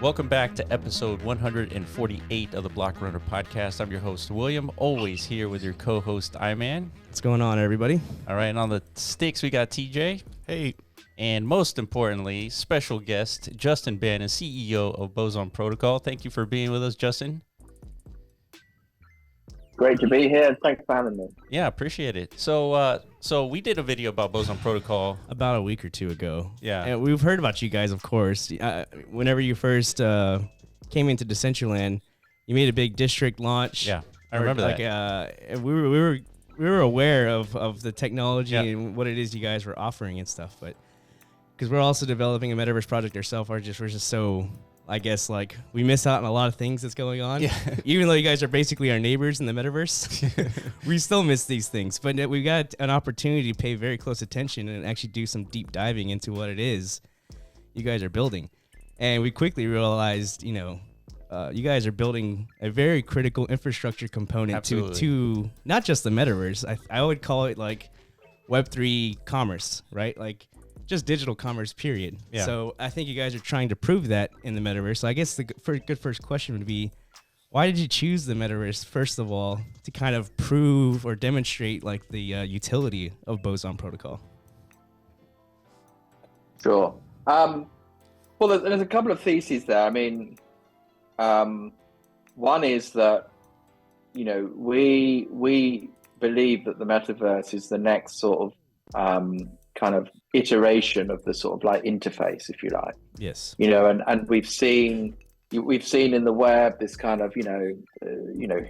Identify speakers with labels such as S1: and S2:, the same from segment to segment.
S1: Welcome back to episode 148 of the Block Runner podcast. I'm your host, William, always here with your co-host, Iman.
S2: What's going on, everybody?
S1: All right, and on the sticks, we got TJ.
S3: Hey.
S1: And most importantly, special guest, Justin Banon, CEO of BOSON Protocol. Thank you for being with us, Justin.
S4: Great to be here. Thanks for having me.
S1: Yeah, appreciate it. So we did a video about BOSON Protocol
S2: about a week or two ago.
S1: Yeah.
S2: And we've heard about you guys, of course. Whenever you first came into Decentraland, you made a big district launch.
S1: Yeah, I remember that.
S2: We were aware of the technology
S1: Yeah.
S2: and what it is you guys were offering and stuff, but because we're also developing a metaverse project ourselves, we're just so, I guess, like, we miss out on a lot of things that's going on.
S1: Yeah.
S2: Even though you guys are basically our neighbors in the metaverse, we still miss these things. But we got an opportunity to pay very close attention and actually do some deep diving into what it is you guys are building. And we quickly realized, you guys are building a very critical infrastructure component to not just the metaverse. I would call it like Web3 commerce, right? Like, just digital commerce, period.
S1: Yeah.
S2: So I think you guys are trying to prove that in the metaverse. So I guess the good first question would be, why did you choose the metaverse, first of all, to kind of prove or demonstrate like the utility of BOSON Protocol?
S4: Sure. Well, there's a couple of theses there. I mean, one is that, we believe that the metaverse is the next sort of kind of iteration of the sort of like interface, if you like.
S2: Yes.
S4: And we've seen in the web this kind of,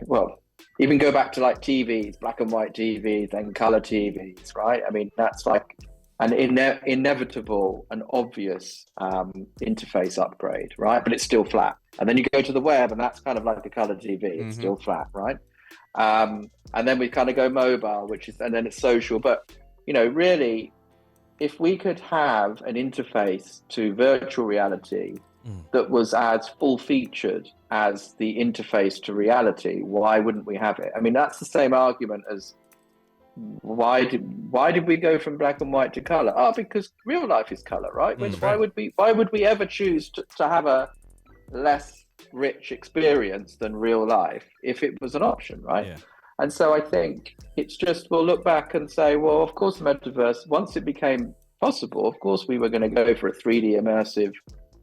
S4: well, even go back to like TVs, black and white TVs, then color TVs, right? I mean, that's like an inevitable and obvious interface upgrade, right? But it's still flat. And then you go to the web and that's kind of like a color TV, it's still flat, right? And then we kind of go mobile, and then it's social. But, really, if we could have an interface to virtual reality that was as full-featured as the interface to reality, why wouldn't we have it? I mean, that's the same argument as why did we go from black and white to color? Oh, because real life is color, right? Why would we ever choose to have a less rich experience than real life if it was an option, right?
S2: Yeah.
S4: And so I think it's just, we'll look back and say, well, of course, the metaverse, once it became possible, of course, we were going to go for a 3D immersive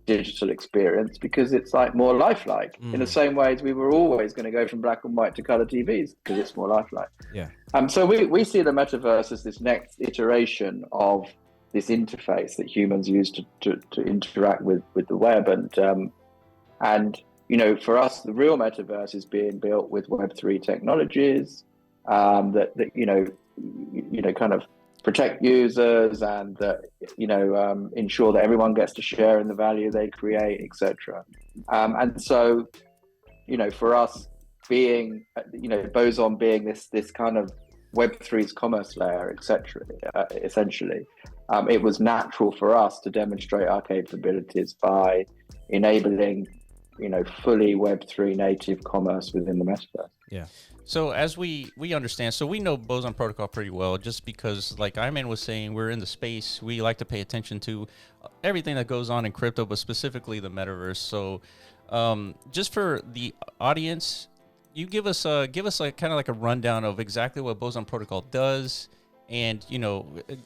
S4: digital experience because it's like more lifelike in the same way as we were always going to go from black and white to color TVs because it's more lifelike.
S2: Yeah.
S4: So we see the metaverse as this next iteration of this interface that humans use to interact with the web. And for us, the real metaverse is being built with Web3 technologies that kind of protect users and that, ensure that everyone gets to share in the value they create, etc. And so, for us being, BOSON being this kind of Web3's commerce layer, etc., essentially, it was natural for us to demonstrate our capabilities by enabling fully Web3 native commerce within the metaverse.
S2: Yeah.
S1: So as we understand, so we know BOSON Protocol pretty well, just because, like Iman was saying, we're in the space. We like to pay attention to everything that goes on in crypto, but specifically the metaverse. So just for the audience, you give us like kind of like a rundown of exactly what BOSON Protocol does, and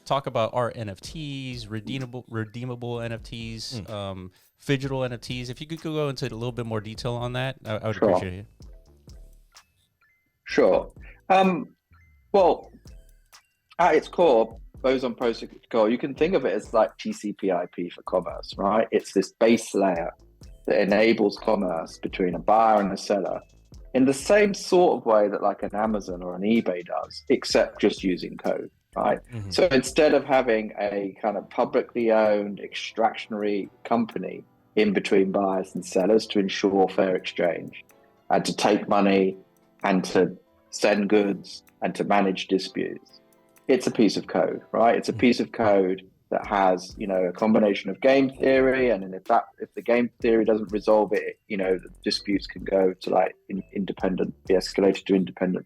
S1: talk about our NFTs, redeemable NFTs, digital NFTs. If you could go into a little bit more detail on that, I would appreciate it.
S4: Sure. Well, at its core, BOSON Protocol, you can think of it as like TCP/IP for commerce, right? It's this base layer that enables commerce between a buyer and a seller in the same sort of way that like an Amazon or an eBay does, except just using code, right? Mm-hmm. So instead of having a kind of publicly owned extractionary company in between buyers and sellers to ensure fair exchange and to take money and to send goods and to manage disputes, it's a piece of code, right? It's a piece of code that has, a combination of game theory, and if the game theory doesn't resolve it, the disputes can go to like be escalated to independent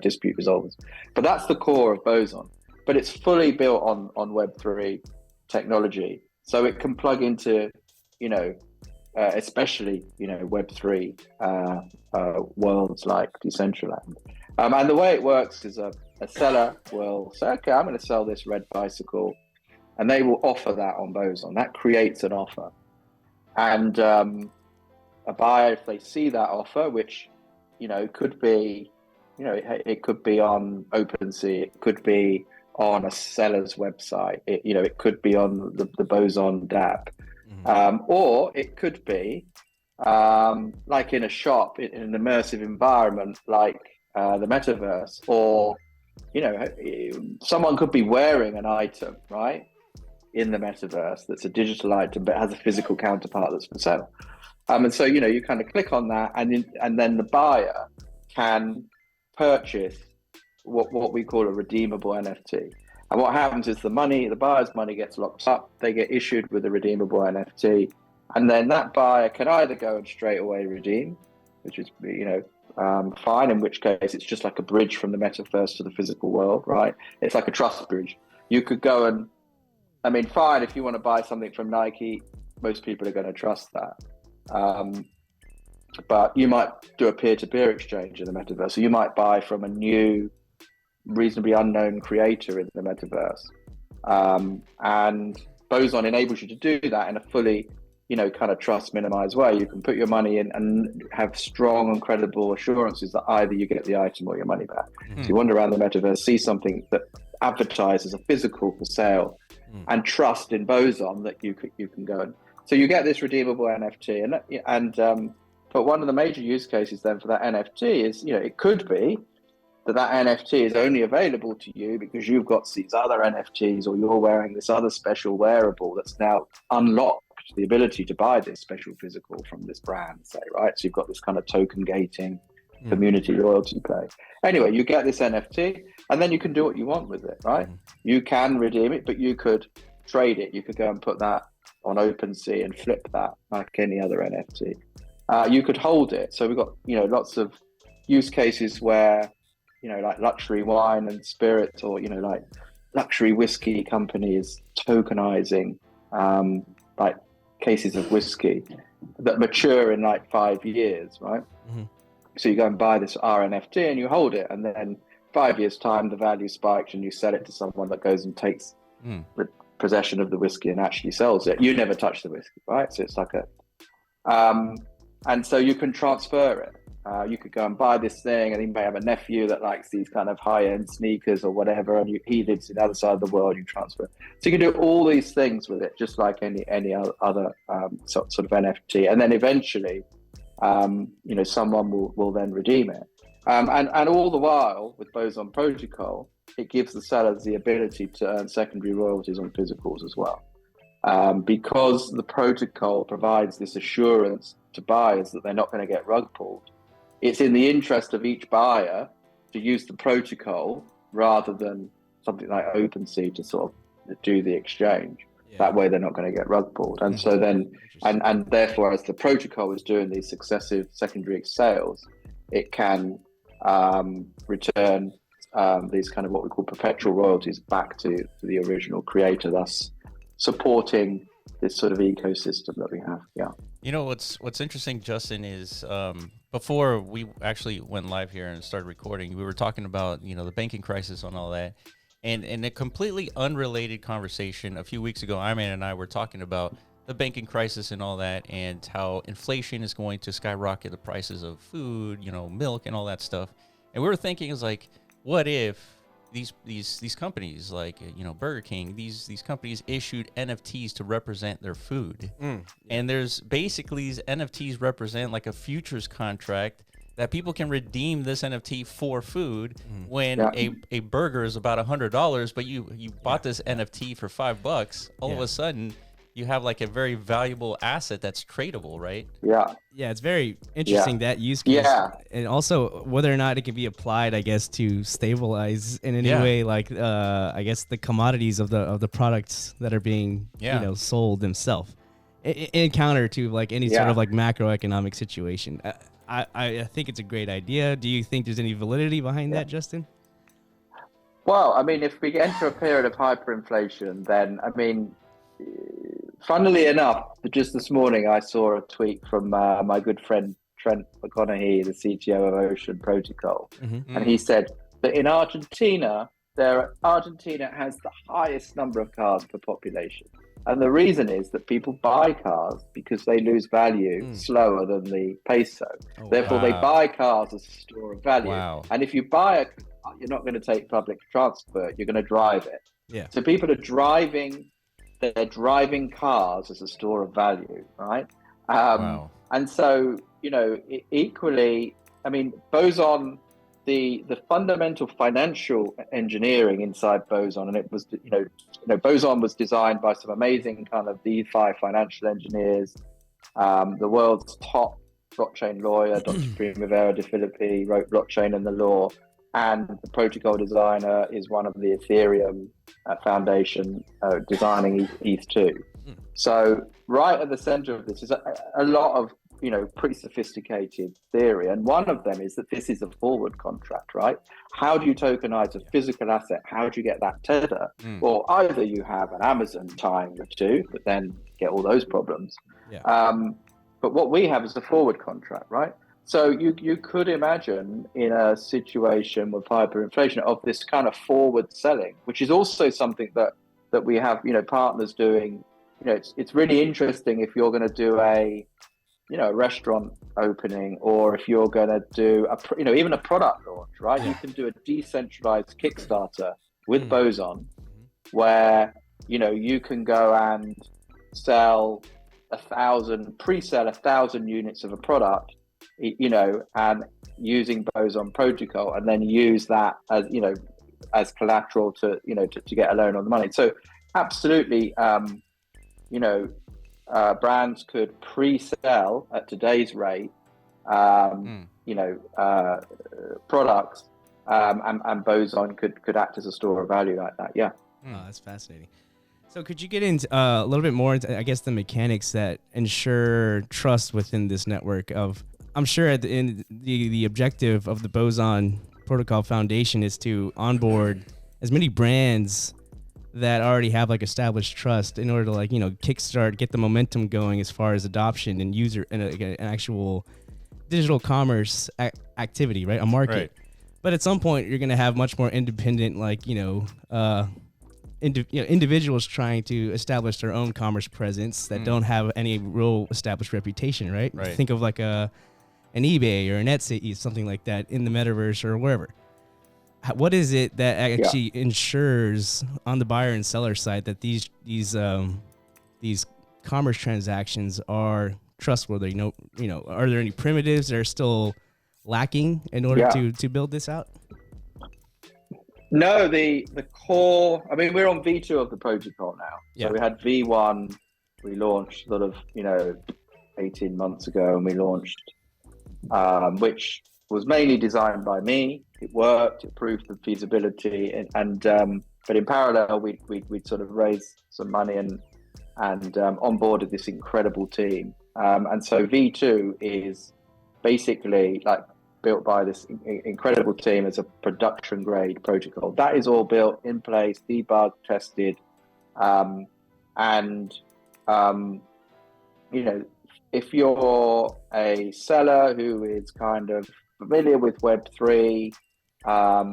S4: dispute resolvers. But that's the core of BOSON. But it's fully built on Web3 technology, so it can plug into, especially Web3 worlds like Decentraland. And the way it works is a seller will say, okay, I'm going to sell this red bicycle, and they will offer that on Boson. That creates an offer, and a buyer, if they see that offer, which could be, it could be on OpenSea, it could be on a seller's website, it could be on the Boson DApp, or it could be like in a shop, in an immersive environment like the metaverse, or someone could be wearing an item, right, in the metaverse that's a digital item but has a physical counterpart that's for sale. And so you kind of click on that, and then the buyer can purchase what we call a redeemable NFT. And what happens is the buyer's money gets locked up, they get issued with a redeemable NFT, and then that buyer can either go and straight away redeem, which is fine, in which case it's just like a bridge from the metaverse to the physical world, right? It's like a trust bridge. You could go and, fine, if you want to buy something from Nike, most people are going to trust that. But you might do a peer-to-peer exchange in the metaverse. So you might buy from a new, reasonably unknown creator in the metaverse. And Boson enables you to do that in a fully, kind of trust minimized way. You can put your money in and have strong and credible assurances that either you get the item or your money back. So you wander around the metaverse, see something that advertises a physical for sale, and trust in Boson that you can go and. So you get this redeemable NFT, but one of the major use cases then for that NFT is, it could be that NFT is only available to you because you've got these other NFTs, or you're wearing this other special wearable that's now unlocked the ability to buy this special physical from this brand, say, right? So you've got this kind of token gating community loyalty play. Anyway, you get this NFT, and then you can do what you want with it, right? You can redeem it, but you could trade it. You could go and put that on OpenSea and flip that like any other NFT. You could hold it. So we've got lots of use cases where like luxury wine and spirits, or like luxury whiskey companies tokenizing like cases of whiskey that mature in like 5 years, right? So you go and buy this RNFT and you hold it, and then 5 years time the value spikes and you sell it to someone that goes and takes possession of the whiskey and actually sells it. You never touch the whiskey, right? So it's like and so you can transfer it. You could go and buy this thing, and you may have a nephew that likes these kind of high-end sneakers or whatever, and he lives in the other side of the world, you transfer. So you can do all these things with it, just like any other sort of NFT. And then eventually, someone will then redeem it. And all the while, with BOSON Protocol, it gives the sellers the ability to earn secondary royalties on physicals as well. Because the protocol provides this assurance to buyers that they're not going to get rug pulled. It's in the interest of each buyer to use the protocol rather than something like OpenSea to sort of do the exchange. That way they're not going to get rug pulled. And so then, and therefore, as the protocol is doing these successive secondary sales, it can return these kind of what we call perpetual royalties back to the original creator, thus supporting this sort of ecosystem that we have.
S1: What's interesting, Justin, is before we actually went live here and started recording, we were talking about the banking crisis and all that, and in a completely unrelated conversation a few weeks ago, Iman and I were talking about the banking crisis and all that, and how inflation is going to skyrocket the prices of food, milk and all that stuff. And we were thinking, is like, what if these companies like Burger King, these companies issued NFTs to represent their food, and there's basically these NFTs represent like a futures contract that people can redeem this NFT for food when a burger is about $100, but you bought this NFT for $5. All of a sudden, you have like a very valuable asset that's tradable, right?
S4: Yeah,
S2: it's very interesting that use case, and also whether or not it can be applied, I guess, to stabilize in any way, like I guess the commodities of the products that are being sold themselves, in counter to like any sort of like macroeconomic situation. I think it's a great idea. Do you think there's any validity behind that, Justin?
S4: Well, I mean, if we enter a period of hyperinflation, then I mean, funnily enough, just this morning I saw a tweet from my good friend Trent McConaughey, the CTO of Ocean Protocol, and he said that in Argentina, Argentina has the highest number of cars per population. And the reason is that people buy cars because they lose value slower than the peso. Therefore, they buy cars as a store of value. And if you buy a car, you're not going to take public transport, you're going to drive it.
S2: Yeah.
S4: So people are driving cars as a store of value, right? And so, equally, I mean, Boson, the fundamental financial engineering inside Boson, and it was, Boson was designed by some amazing kind of DeFi financial engineers. The world's top blockchain lawyer, Dr. Primavera de Filippi, wrote Blockchain and the Law, and the protocol designer is one of the Ethereum Foundation designing ETH2. So right at the center of this is a lot of pretty sophisticated theory, and one of them is that this is a forward contract, right? How do you tokenize a physical asset? How do you get that tether? Or either you have an Amazon tying the two, but then get all those problems. But what we have is a forward contract, right? So you could imagine in a situation with hyperinflation of this kind of forward selling, which is also something that we have partners doing. It's really interesting if you're going to do a restaurant opening, or if you're going to do even a product launch, right? You can do a decentralized Kickstarter with Boson, where you can go and sell pre-sell 1,000 units of a product, and using Boson Protocol, and then use that as collateral to get a loan on the money. So absolutely, brands could pre-sell at today's rate, products, and Boson could act as a store of value like that. Yeah.
S2: Oh, that's fascinating. So could you get into a little bit more into, I guess, the mechanics that ensure trust within this network of, I'm sure at the end, the objective of the Boson Protocol Foundation is to onboard as many brands that already have established trust in order to kickstart, get the momentum going as far as adoption and user and an actual digital commerce activity, right? A market. Right. But at some point you're going to have much more independent, individuals trying to establish their own commerce presence that don't have any real established reputation, right? Think of an eBay or an Etsy, something like that in the metaverse or wherever. What is it that actually ensures on the buyer and seller side that these commerce transactions are trustworthy? Are there any primitives that are still lacking in order to build this out?
S4: No, the core. I mean, we're on V2 of the protocol now. So we had V1. We launched 18 months ago, and we launched, which was mainly designed by me. It worked. It proved the feasibility, and but in parallel, we'd sort of raised some money and onboarded this incredible team. And so V2 is basically built by this incredible team as a production grade protocol. That is all built in place, debugged, tested, if you're a seller who is kind of familiar with Web3,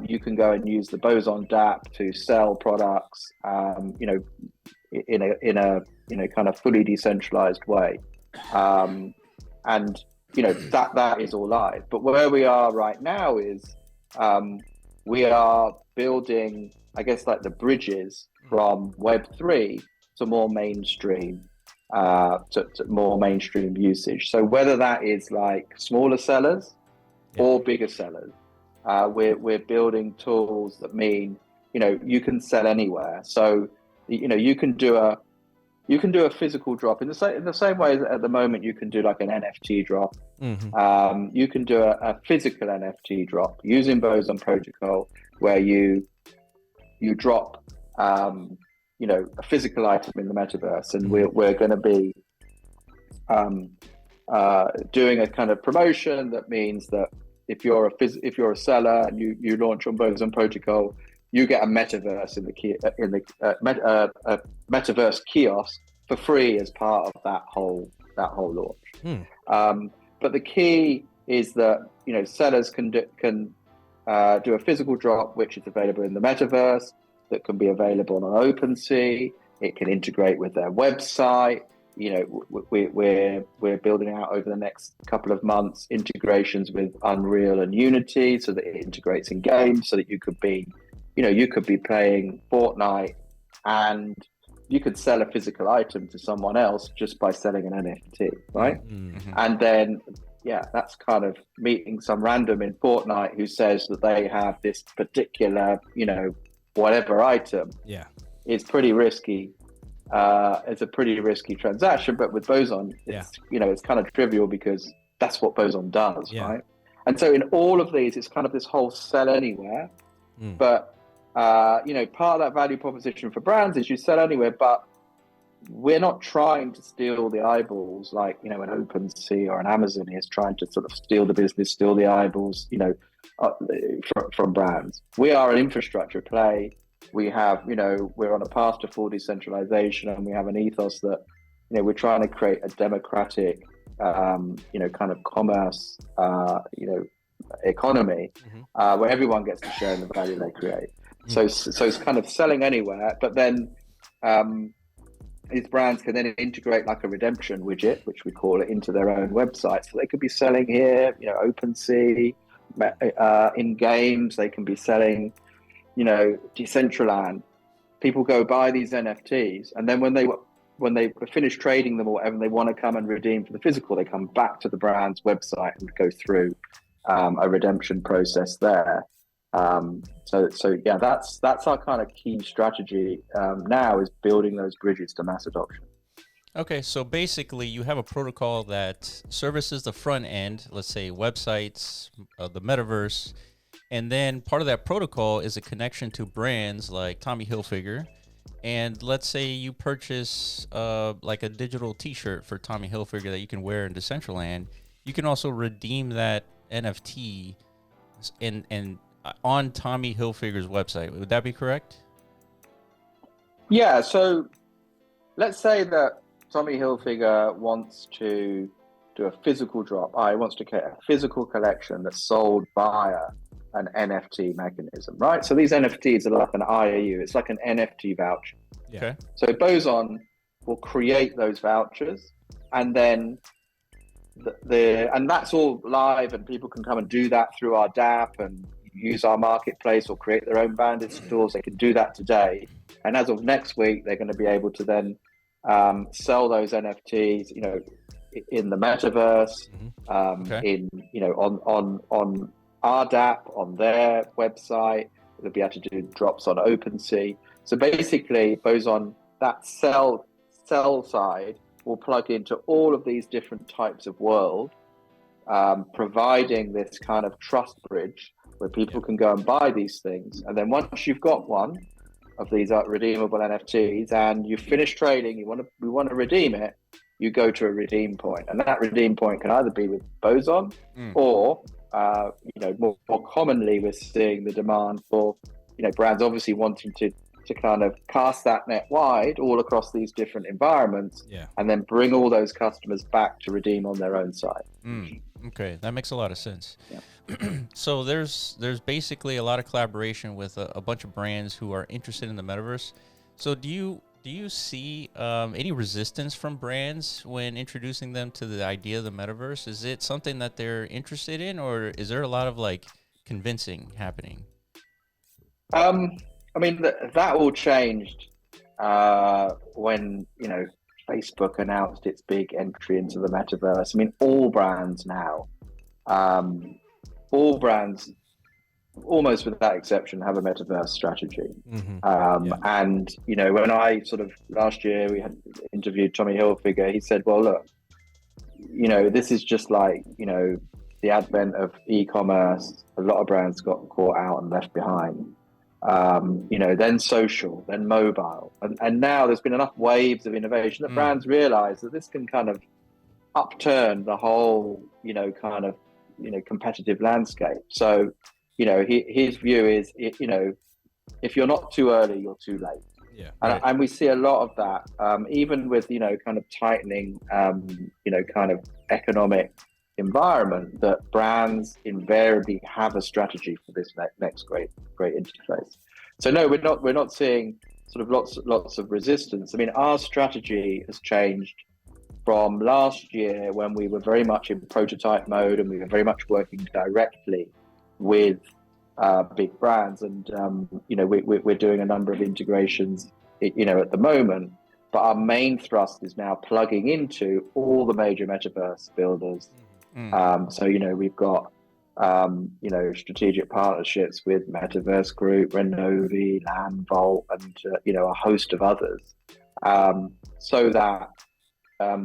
S4: you can go and use the Boson dApp to sell products, in a kind of fully decentralized way, that is all live. But where we are right now is we are building, I guess, the bridges from Web3 to more mainstream. To more mainstream usage. So whether that is smaller sellers or bigger sellers, we're building tools that mean you can sell anywhere. So you can do a physical drop in the same way as at the moment you can do an NFT drop. You can do a physical NFT drop using Boson Protocol, where you drop a physical item in the metaverse, and we're going to be doing a kind of promotion that means that if you're a seller and you launch on Boson Protocol, you get a metaverse in the metaverse kiosk for free as part of that whole launch.
S2: Hmm.
S4: But the key is that sellers can do a physical drop, which is available in the metaverse, that can be available on OpenSea. It can integrate with their website. We're building out over the next couple of months integrations with Unreal and Unity, so that it integrates in games, so that you could be playing Fortnite and you could sell a physical item to someone else just by selling an NFT, right?
S1: Mm-hmm.
S4: And then, that's kind of meeting some random in Fortnite who says that they have this particular, whatever item.
S2: Yeah.
S4: It's pretty risky. It's a pretty risky transaction, but with Boson, it's kind of trivial because that's what Boson does, right? And so in all of these, it's kind of this whole sell anywhere. But part of that value proposition for brands is you sell anywhere, but we're not trying to steal the eyeballs like an OpenSea or an Amazon is trying to sort of steal the business, steal the eyeballs, from brands. We are an infrastructure play. We have, we're on a path to full decentralization, and we have an ethos that, we're trying to create a democratic, kind of commerce, economy, where everyone gets to share in the value they create. So it's kind of selling anywhere, but then these brands can then integrate like a redemption widget, which we call it, into their own website. So they could be selling here, OpenSea, in games. They can be selling, Decentraland. People go buy these NFTs, and then when they finish trading them or whatever, and they want to come and redeem for the physical, they come back to the brand's website and go through a redemption process there. That's our kind of key strategy now, is building those bridges to mass adoption.
S1: Okay, so basically you have a protocol that services the front end, let's say websites, the metaverse, and then part of that protocol is a connection to brands like Tommy Hilfiger. And let's say you purchase like a digital t-shirt for Tommy Hilfiger that you can wear in Decentraland. You can also redeem that NFT and on Tommy Hilfiger's website. Would that be correct?
S4: Yeah, so let's say that Tommy Hilfiger wants to do a physical drop. He wants to create a physical collection that's sold via an NFT mechanism, right? So these NFTs are like an IOU. It's like an NFT voucher.
S2: Yeah.
S1: Okay.
S4: So Boson will create those vouchers, and then and that's all live, and people can come and do that through our DApp and use our marketplace or create their own branded stores. They can do that today, and as of next week, they're going to be able to then sell those NFTs, in the metaverse, in on our DApp, on their website. They'll be able to do drops on OpenSea. So basically, Boson, that sell side will plug into all of these different types of world, providing this kind of trust bridge where people can go and buy these things. And then once you've got one of these redeemable NFTs and you've finished trading, we want to redeem it, you go to a redeem point. And that redeem point can either be with Boson or, more commonly we're seeing the demand for, brands obviously wanting to kind of cast that net wide all across these different environments, and then bring all those customers back to redeem on their own site.
S1: Okay, that makes a lot of sense.
S4: Yeah.
S1: So there's basically a lot of collaboration with a bunch of brands who are interested in the metaverse. So do you see any resistance from brands when introducing them to the idea of the metaverse? Is it something that they're interested in, or is there a lot of like convincing happening?
S4: I mean, that all changed when, Facebook announced its big entry into the metaverse. I mean, all brands now, almost without exception, have a metaverse strategy. And, when I sort of last year, we had interviewed Tommy Hilfiger, he said, well, look, this is just like, the advent of e-commerce. A lot of brands got caught out and left behind. Then social, then mobile. And now there's been enough waves of innovation that brands realize that this can kind of upturn the whole, competitive landscape. So, his view is, if you're not too early, you're too late.
S2: Yeah.
S4: And we see a lot of that, even with, kind of tightening, kind of economic environment, that brands invariably have a strategy for this next great interface. So no, we're not seeing sort of lots of resistance. I mean, our strategy has changed from last year, when we were very much in prototype mode and we were very much working directly with big brands, and we're doing a number of integrations at the moment, but our main thrust is now plugging into all the major metaverse builders. So we've got strategic partnerships with Metaverse Group, Renovi, Landvault, and a host of others, so that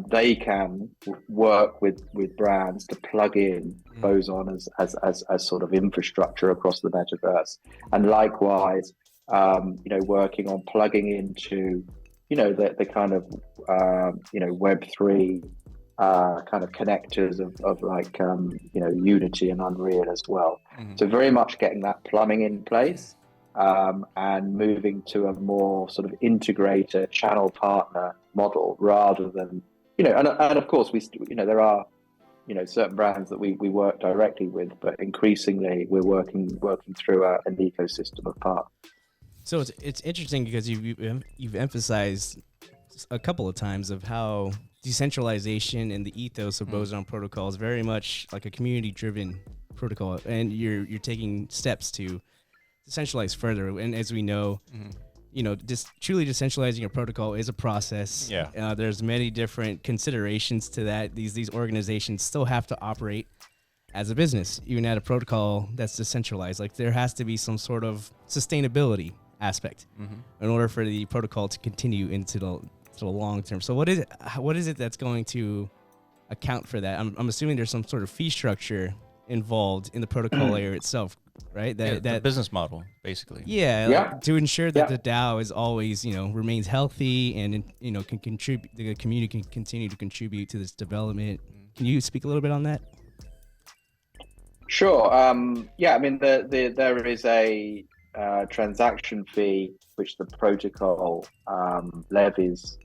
S4: they can work with brands to plug in Boson as sort of infrastructure across the metaverse, and likewise, working on plugging into, the kind of, Web3 kind of connectors of like, Unity and Unreal as well. So very much getting that plumbing in place, and moving to a more sort of integrator channel partner model, rather than, and of course there are, certain brands that we work directly with, but increasingly we're working through an ecosystem of partners.
S2: So it's interesting because you've emphasized a couple of times of how decentralization and the ethos of Boson Protocol is very much like a community-driven protocol, and you're taking steps to decentralize further. And as we know, truly decentralizing a protocol is a process.
S1: Yeah.
S2: There's many different considerations to that. These organizations still have to operate as a business, even at a protocol that's decentralized. Like, there has to be some sort of sustainability aspect in order for the protocol to continue into the long term. So what is it that's going to account for that? I'm assuming there's some sort of fee structure involved in the protocol layer itself, right? That
S1: the business model, basically.
S2: Yeah. Like, to ensure that the DAO is always, remains healthy and, can contribute, the community can continue to contribute to this development. Can you speak a little bit on that?
S4: Sure. I mean, there is a transaction fee which the protocol levies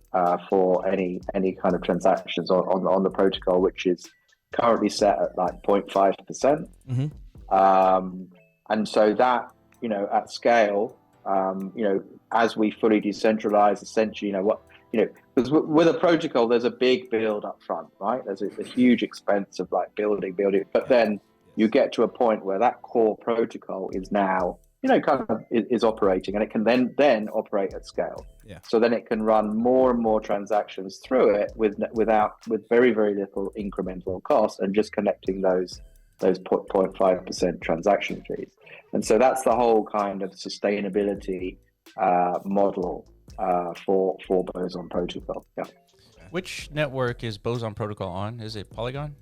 S4: for any kind of transactions on the protocol, which is currently set at like 0.5%. And so that, at scale, as we fully decentralize, essentially, because with a protocol, there's a big build up front, right? There's a huge expense of like building, but then you get to a point where that core protocol is now, kind of is operating, and it can then operate at scale.
S2: Yeah.
S4: So then it can run more and more transactions through it with very, very little incremental cost, and just connecting those 0.5% transaction fees. And so that's the whole kind of sustainability model for Boson Protocol. Yeah.
S1: Which network is Boson Protocol on? Is it Polygon?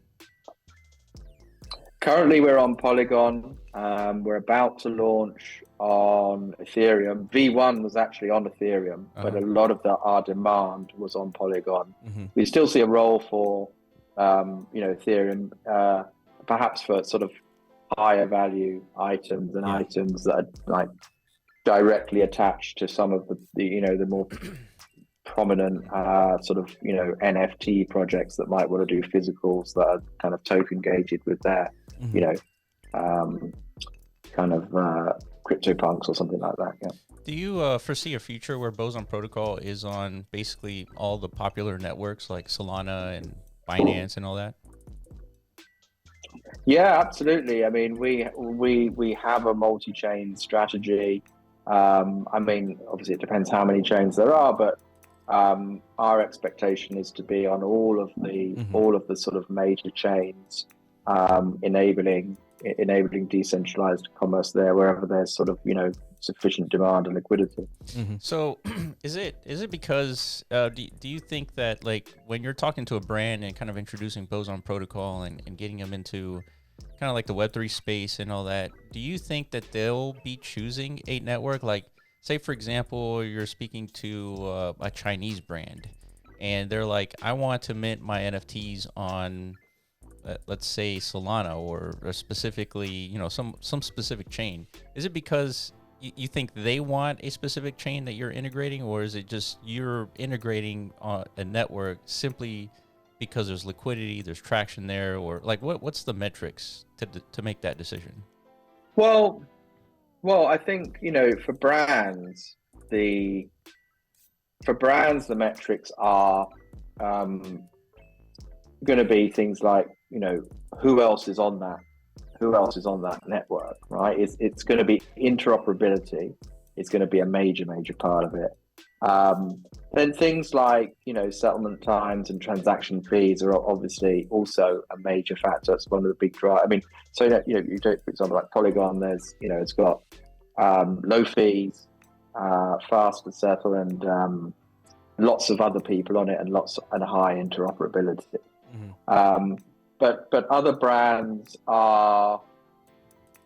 S4: Currently, we're on Polygon. We're about to launch on Ethereum. V1 was actually on Ethereum, but a lot of our demand was on Polygon. We still see a role for, Ethereum, perhaps for sort of higher value items and items that are like directly attached to some of the more prominent sort of NFT projects that might want to do physicals that are kind of token gated with their kind of CryptoPunks or something like that. Yeah.
S1: Do you foresee a future where Boson Protocol is on basically all the popular networks like Solana and Binance and all that?
S4: Yeah, absolutely. I mean, we have a multi-chain strategy. I mean, obviously it depends how many chains there are, but our expectation is to be on all of the sort of major chains, enabling decentralized commerce there wherever there's sort of sufficient demand and liquidity.
S1: So is it because do you think that, like, when you're talking to a brand and kind of introducing Boson Protocol and getting them into kind of like the Web3 space and all that, do you think that they'll be choosing a network? Like, say for example, you're speaking to a Chinese brand and they're like, I want to mint my NFTs on let's say Solana or specifically some specific chain. Is it because you think they want a specific chain that you're integrating, or is it just you're integrating on a network simply because there's liquidity, there's traction there, or like what's the metrics to make that decision?
S4: Well, I think, for brands, the metrics are going to be things like, who else is on that network, right? It's going to be interoperability. It's going to be a major part of it. Then things like, settlement times and transaction fees are obviously also a major factor. It's one of the big drivers. I mean, so, you take, for example, like Polygon, there's, it's got low fees, fast to settle, and lots of other people on it, and high interoperability. Mm-hmm. But other brands are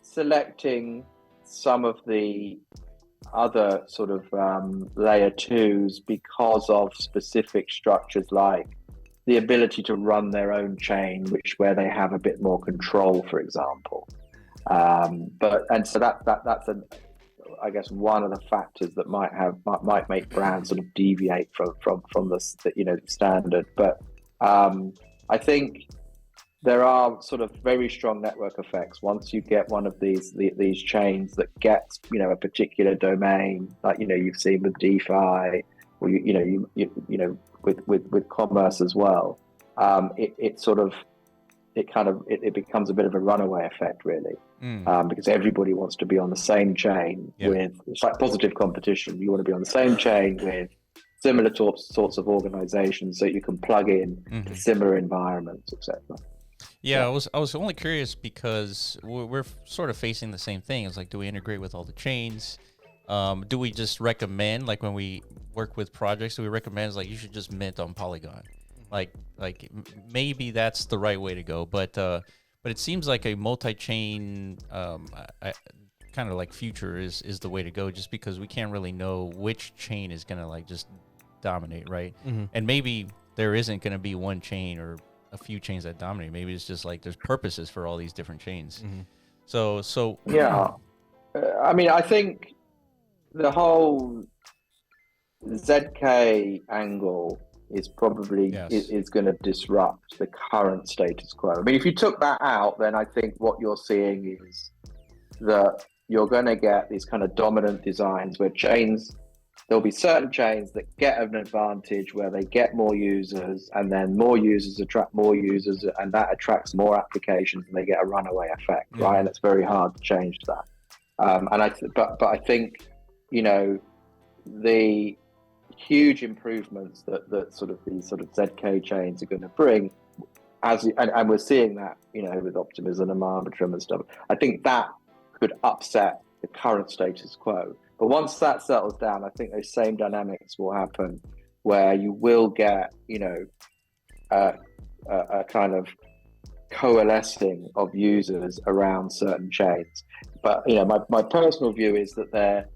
S4: selecting some of the other sort of layer twos because of specific structures, like the ability to run their own chain, where they have a bit more control, for example. So that's I guess one of the factors that might make brands sort of deviate from the standard. But I think there are sort of very strong network effects once you get one of these chains that gets a particular domain, like you've seen with DeFi, or with commerce as well. It becomes a bit of a runaway effect, really, because everybody wants to be on the same chain. It's like positive competition. You want to be on the same chain with similar sorts of organizations, so you can plug in to similar environments, etc.
S1: Yeah, I was only curious because we're sort of facing the same thing. It's like, do we integrate with all the chains? Do we just recommend, like when we work with projects, do we recommend like you should just mint on Polygon? Like maybe that's the right way to go, but it seems like a multi-chain kind of like future is the way to go, just because we can't really know which chain is gonna like just dominate, right? Mm-hmm. And maybe there isn't gonna be one chain or a few chains that dominate. Maybe it's just like there's purposes for all these different chains. Mm-hmm. So
S4: yeah, I mean, I think the whole ZK angle is probably is going to disrupt the current status quo. I mean, if you took that out, then I think what you're seeing is that you're going to get these kind of dominant designs where there'll be certain chains that get an advantage where they get more users, and then more users attract more users, and that attracts more applications, and they get a runaway effect, right? And it's very hard to change that. But I think, the huge improvements that these sort of ZK chains are going to bring, and we're seeing that, with Optimism and Arbitrum and stuff. I think that could upset the current status quo. But once that settles down, I think those same dynamics will happen, where you will get, a kind of coalescing of users around certain chains. But my personal view is that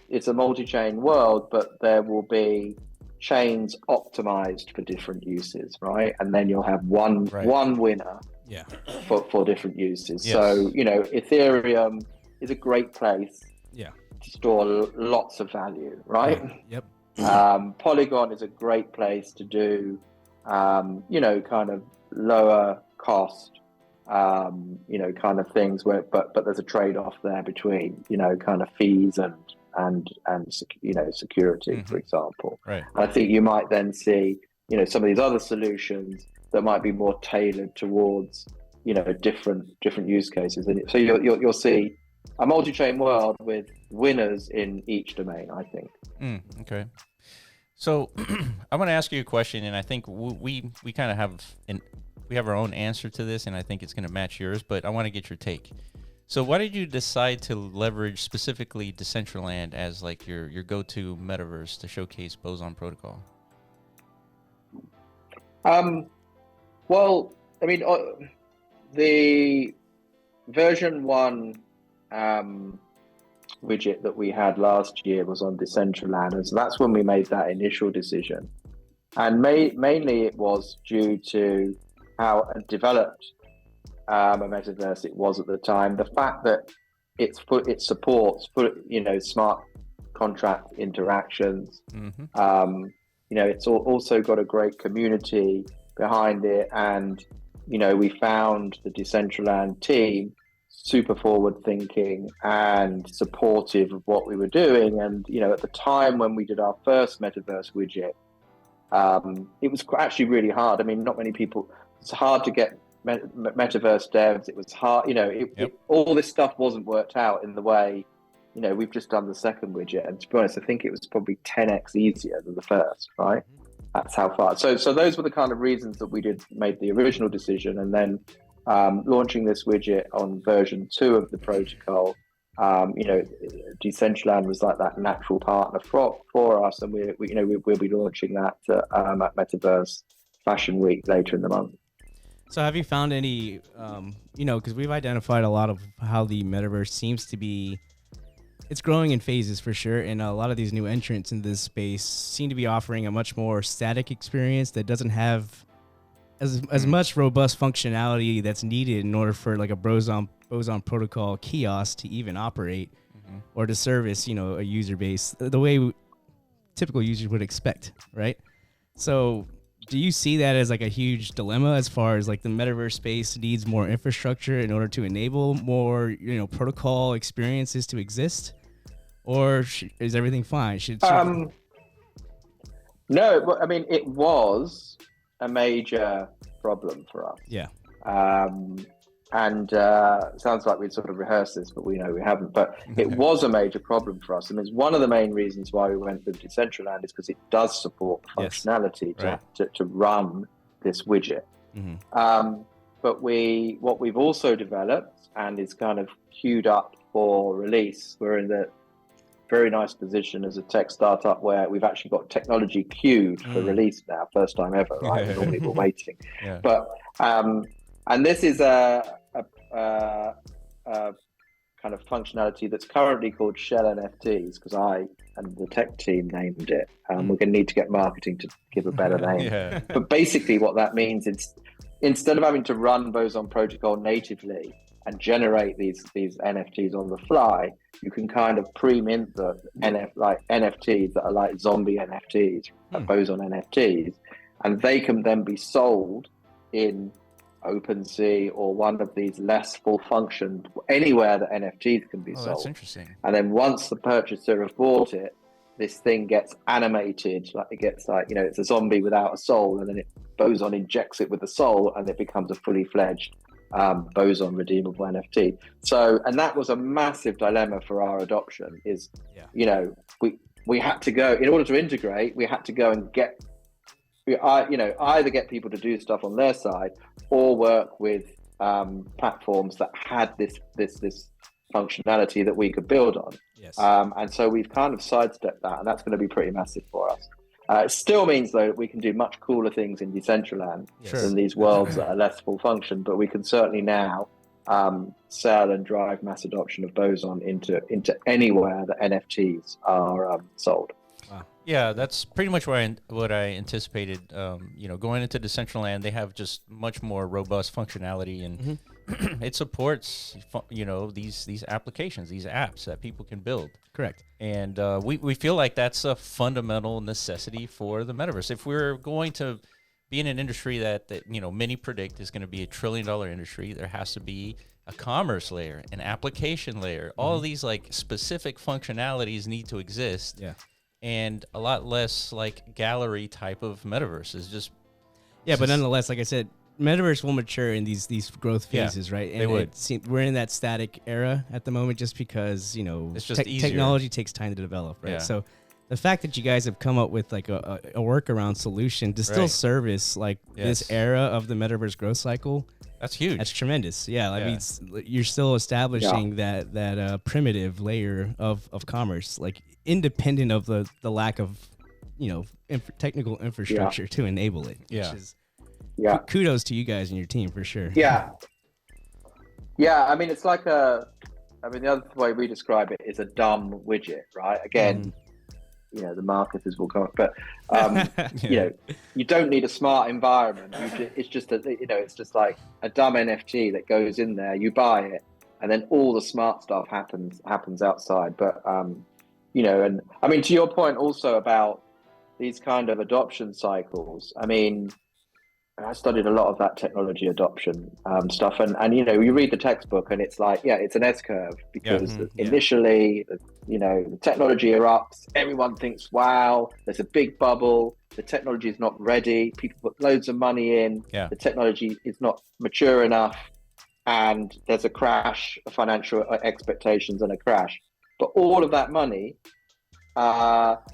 S4: it's a multi-chain world, but there will be chains optimized for different uses, right? And then you'll have one winner for different uses. Yes. So Ethereum is a great place to store lots of value, right?
S2: Yep.
S4: Polygon is a great place to do, kind of lower cost, kind of things but there's a trade-off there between, kind of fees and security, for example. Right. And I think you might then see, some of these other solutions that might be more tailored towards, different use cases. And so you'll see a multi-chain world with winners in each domain, I think.
S1: Okay. So I'm going to ask you a question, and I think we kind of have our own answer to this, and I think it's going to match yours, but I want to get your take. So why did you decide to leverage specifically Decentraland as like your go-to metaverse to showcase Boson Protocol?
S4: Well, I mean, the version 1 widget that we had last year was on Decentraland, and so that's when we made that initial decision. And mainly it was due to how developed a metaverse it was at the time. The fact that it supports smart contract interactions. It's also got a great community behind it, and we found the Decentraland team super forward thinking and supportive of what we were doing. And at the time when we did our first metaverse widget, it was actually really hard. I mean, not many people, it's hard to get metaverse devs. It was hard, all this stuff wasn't worked out in the way, we've just done the second widget. And to be honest, I think it was probably 10x easier than the first, right? That's how far. So those were the kind of reasons that we made the original decision. And then launching this widget on version 2 of the protocol, Decentraland was like that natural partner for us, and we'll be launching that at Metaverse Fashion Week later in the month.
S2: So have you found any, because we've identified a lot of how the metaverse seems to be, it's growing in phases for sure, and a lot of these new entrants in this space seem to be offering a much more static experience that doesn't have as much robust functionality that's needed in order for like a Boson Protocol kiosk to even operate or to service, a user base the way typical users would expect, right? So do you see that as like a huge dilemma as far as like the metaverse space needs more infrastructure in order to enable more, protocol experiences to exist? Or is everything fine?
S4: No, I mean, it was a major problem for us.
S2: Yeah.
S4: And sounds like we'd sort of rehearsed this, but we know we haven't. But it was a major problem for us. And it's one of the main reasons why we went with Decentraland is because it does support functionality to run this widget. But what we've also developed and is kind of queued up for release, we're in the very nice position as a tech startup where we've actually got technology queued for release now, first time ever, right? Normally we're waiting. But and this is a kind of functionality that's currently called Shell NFTs, because I and the tech team named it. We're going to need to get marketing to give a better name. But basically what that means is instead of having to run Boson Protocol natively and generate these NFTs on the fly, you can kind of pre-mint the NFTs that are like zombie NFTs, like Boson NFTs, and they can then be sold in OpenSea or one of these less full function, anywhere that NFTs can be sold.
S1: That's interesting.
S4: And then once the purchaser have bought it, this thing gets animated, like it gets like, it's a zombie without a soul, and then Boson injects it with a soul and it becomes a fully fledged Boson redeemable NFT. So, and that was a massive dilemma for our adoption is, we had to go, in order to integrate, we had to go and either get people to do stuff on their side or work with platforms that had this functionality that we could build on. And so we've kind of sidestepped that, and that's going to be pretty massive for us. It still means, though, that we can do much cooler things in Decentraland than these worlds that are less full function, but we can certainly now sell and drive mass adoption of Boson into anywhere that NFTs are sold.
S1: Yeah, that's pretty much what I anticipated. Going into Decentraland, they have just much more robust functionality, and it supports these applications, these apps that people can build.
S2: Correct.
S1: And we feel like that's a fundamental necessity for the metaverse. If we're going to be in an industry that many predict is going to be $1 trillion industry, there has to be a commerce layer, an application layer. All of these like specific functionalities need to exist.
S2: Yeah.
S1: And a lot less like gallery type of metaverse is just.
S2: Yeah, but nonetheless, like I said, metaverse will mature in these growth phases, right? And
S1: they would.
S2: We're in that static era at the moment, just because
S1: it's just
S2: technology takes time to develop, right?
S1: Yeah.
S2: So the fact that you guys have come up with like a workaround solution to still service like this era of the metaverse growth cycle,
S1: that's huge.
S2: That's tremendous. Yeah, I mean, you're still establishing that primitive layer of commerce, like independent of the lack of technical infrastructure to enable it. Which is, kudos to you guys and your team for sure.
S4: Yeah. I mean, it's like the other way we describe it is a dumb widget, right? Again, the marketers will come up, but you don't need a smart environment. It's just like a dumb NFT that goes in there. You buy it, and then all the smart stuff happens outside. But you know, and I mean, to your point also about these kind of adoption cycles, I mean, I studied a lot of that technology adoption stuff, and you know, you read the textbook and it's like, yeah, it's an S curve, because initially, you know, the technology erupts, everyone thinks, wow, there's a big bubble, the technology is not ready, people put loads of money in, the technology is not mature enough, and there's a crash, financial expectations and a crash. But all of that money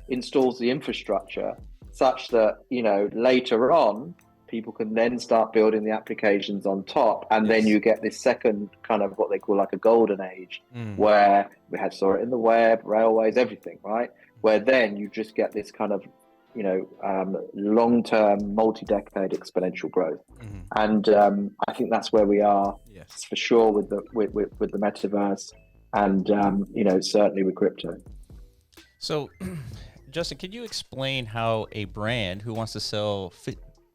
S4: installs the infrastructure such that, you know, later on, people can then start building the applications on top, and then you get this second kind of what they call like a golden age, where we saw it in the web, railways, everything, right? Where then you just get this kind of, you know, long-term, multi-decade exponential growth, and I think that's where we are, for sure, with the metaverse, and you know, certainly with crypto.
S1: So, Justin, could you explain how a brand who wants to sell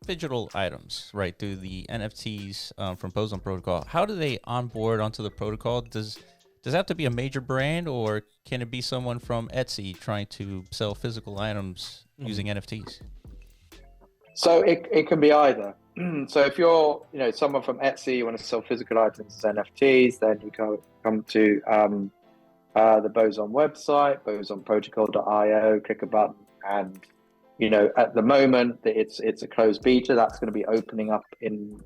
S1: digital items, right, through the NFTs from BOSON Protocol, how do they onboard onto the protocol? Does it have to be a major brand, or can it be someone from Etsy trying to sell physical items using NFTs?
S4: So it can be either. So if you're, you know, someone from Etsy, you want to sell physical items as NFTs, then you come to the BOSON website, bosonprotocol.io, click a button, and you know, at the moment it's a closed beta. That's going to be opening up in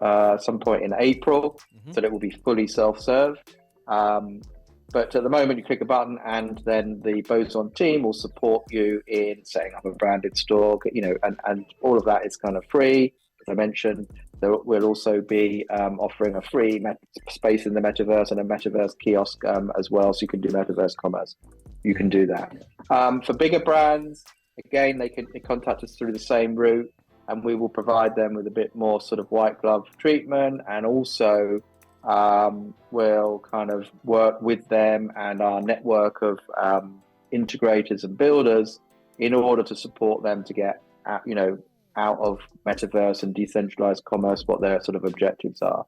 S4: some point in April, so that it will be fully self-serve. But at the moment, you click a button, and then the BOSON team will support you in setting up a branded store. You know, and all of that is kind of free. As I mentioned, we'll also be offering a free space in the metaverse and a metaverse kiosk as well, so you can do metaverse commerce. You can do that. For bigger brands, again, they can contact us through the same route, and we will provide them with a bit more sort of white glove treatment, and also we'll kind of work with them and our network of integrators and builders in order to support them to get you know, out of metaverse and decentralized commerce, what their sort of objectives are.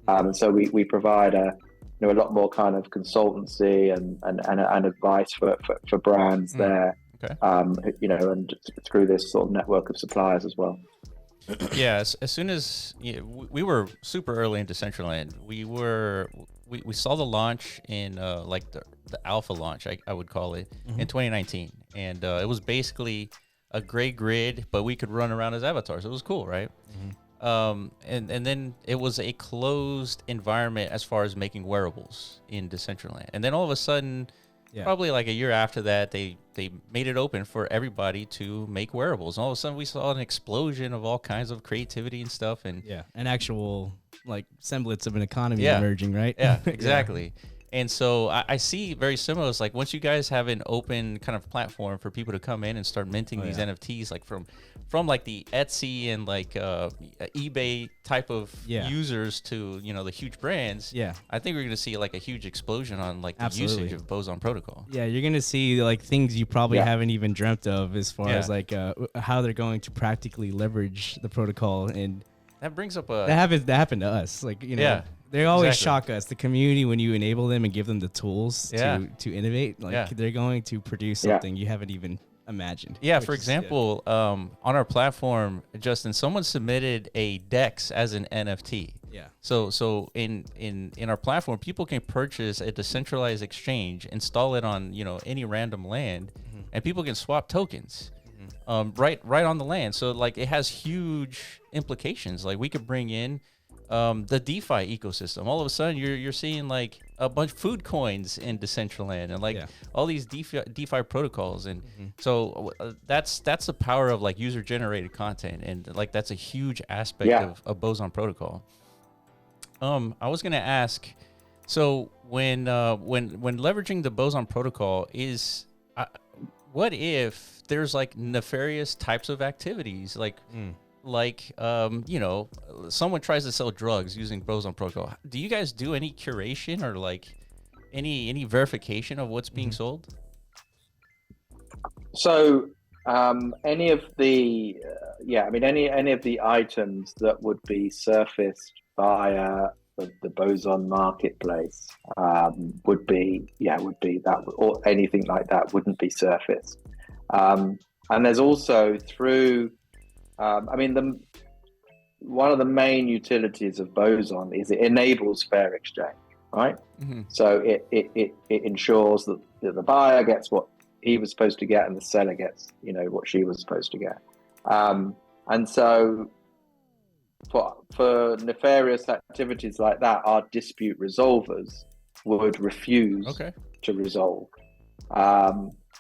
S4: And so we provide you know, a lot more kind of consultancy and advice for brands there. Okay. You know, and through this sort of network of suppliers as well.
S1: Yeah, as soon as we were super early in Decentraland, we saw the launch in like the alpha launch, I would call it, in 2019, and it was basically a gray grid, but we could run around as avatars. It was cool, right? And then it was a closed environment as far as making wearables in Decentraland, and then all of a sudden, probably like a year after that, they made it open for everybody to make wearables. And all of a sudden, we saw an explosion of all kinds of creativity and stuff, and
S2: an actual like semblance of an economy emerging, right?
S1: Yeah, exactly. And so I see very similar. It's like once you guys have an open kind of platform for people to come in and start minting these NFTs, like from like the Etsy and like eBay type of users to, you know, the huge brands. Yeah, I think we're going to see like a huge explosion on like the usage of BOSON Protocol.
S2: Yeah, you're going to see like things you probably haven't even dreamt of as far as like how they're going to practically leverage the protocol. And
S1: that brings up a
S2: that happened to us. Like, you know. Yeah. They always shock us. The community, when you enable them and give them the tools to innovate, like they're going to produce something you haven't even imagined.
S1: Yeah, for example, on our platform, Justin, someone submitted a DEX as an NFT. Yeah. So in our platform, people can purchase a decentralized exchange, install it on, you know, any random land, and people can swap tokens. Right on the land. So like it has huge implications. Like we could bring in the DeFi ecosystem. All of a sudden, you're seeing like a bunch of food coins in Decentraland and like all these DeFi protocols, and so that's the power of like user generated content, and like that's a huge aspect of BOSON Protocol. I was gonna ask, so when leveraging the BOSON Protocol is, what if there's like nefarious types of activities like. Like, you know, someone tries to sell drugs using BOSON Protocol. Do you guys do any curation or like any verification of what's being sold?
S4: So, any of the, any of the items that would be surfaced via the Boson marketplace would be that, or anything like that wouldn't be surfaced. And there's also through, one of the main utilities of Boson is it enables fair exchange, right?
S1: Mm-hmm.
S4: So it ensures that the buyer gets what he was supposed to get and the seller gets, what she was supposed to get. And so for nefarious activities like that, our dispute resolvers would refuse to resolve.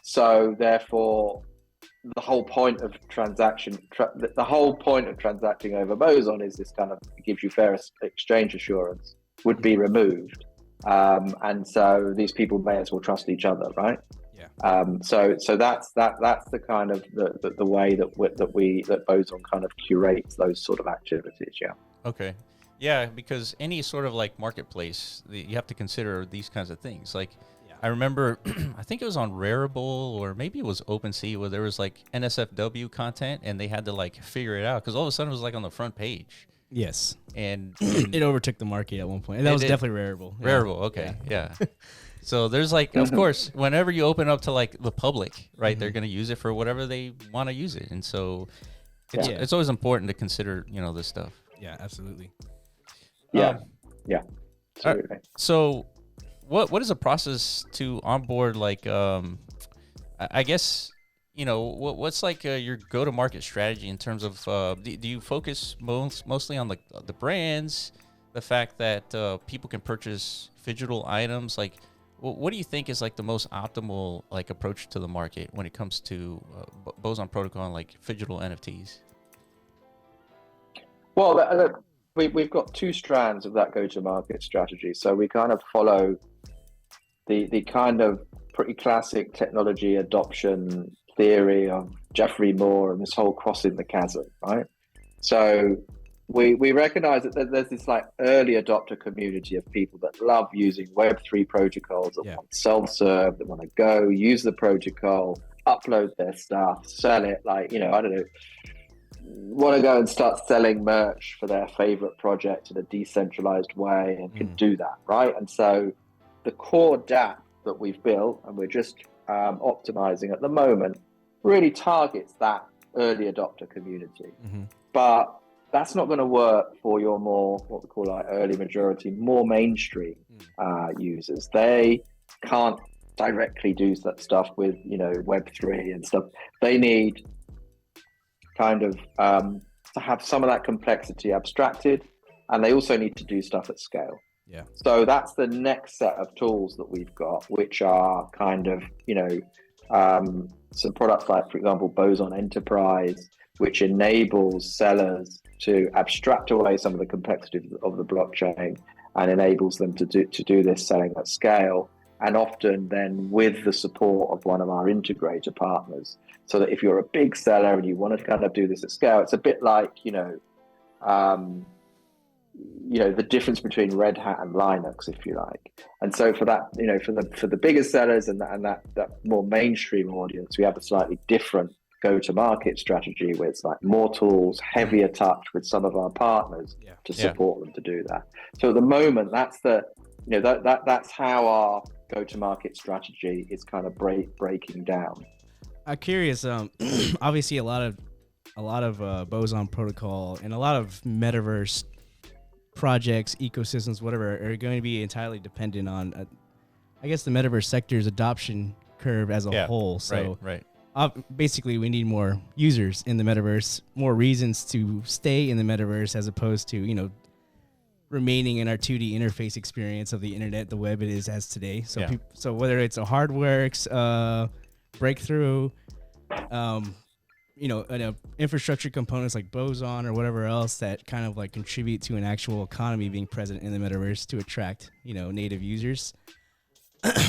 S4: So therefore, the whole point of transacting over Boson is this kind of, it gives you fair exchange assurance, would be removed. And so these people may as well trust each other, right?
S2: Yeah.
S4: So that's the kind of the way that Boson kind of curates those sort of activities. Yeah.
S1: Okay. Yeah, because any sort of like marketplace, you have to consider these kinds of things. Like, I remember, I think it was on Rarible or maybe it was OpenSea where there was like NSFW content and they had to like figure it out because all of a sudden it was like on the front page.
S2: Yes.
S1: And
S2: it overtook the market at one point. And that was definitely Rarible. Yeah.
S1: Rarible, okay, yeah. So there's like, of course, whenever you open up to like the public, right, they're going to use it for whatever they want to use it. And so it's always important to consider, this stuff.
S2: Yeah, absolutely.
S4: Yeah. Absolutely.
S1: So what is the process to onboard, like, I guess, what's like your go-to-market strategy in terms of, do you focus mostly on the brands, the fact that people can purchase digital items? Like, what do you think is like the most optimal like approach to the market when it comes to Boson Protocol and like digital NFTs?
S4: Well, we've got two strands of that go-to-market strategy. So we kind of follow the kind of pretty classic technology adoption theory of Geoffrey Moore and this whole crossing the chasm, right? So we recognize that there's this like early adopter community of people that love using Web3 protocols, that want self-serve, that want to go use the protocol, upload their stuff, sell it, like, I don't know, want to go and start selling merch for their favorite project in a decentralized way and can do that, right? And so the core DApp that we've built, and we're just optimizing at the moment, really targets that early adopter community. But that's not going to work for your more, what we call like early majority, more mainstream users. They can't directly do that stuff with, Web3 and stuff. They need kind of to have some of that complexity abstracted, and they also need to do stuff at scale.
S2: Yeah.
S4: So that's the next set of tools that we've got, which are kind of, some products like, for example, Boson Enterprise, which enables sellers to abstract away some of the complexity of the blockchain and enables them to do this selling at scale, and often then with the support of one of our integrator partners. So that if you're a big seller and you want to kind of do this at scale, it's a bit like, the difference between Red Hat and Linux, if you like. And so for that, for the bigger sellers and that more mainstream audience, we have a slightly different go-to-market strategy where it's like more tools, heavier touch with some of our partners to support them to do that. So at the moment, that's that's how our go-to-market strategy is kind of breaking down.
S2: I'm curious. Obviously, a lot of Boson Protocol and a lot of metaverse projects, ecosystems, whatever, are going to be entirely dependent on, I guess, the metaverse sector's adoption curve as a whole. So, basically, we need more users in the metaverse, more reasons to stay in the metaverse, as opposed to remaining in our 2D interface experience of the internet, the web it is as today. So, so whether it's a hardware's breakthrough, infrastructure components like Boson or whatever else that kind of like contribute to an actual economy being present in the metaverse to attract, native users.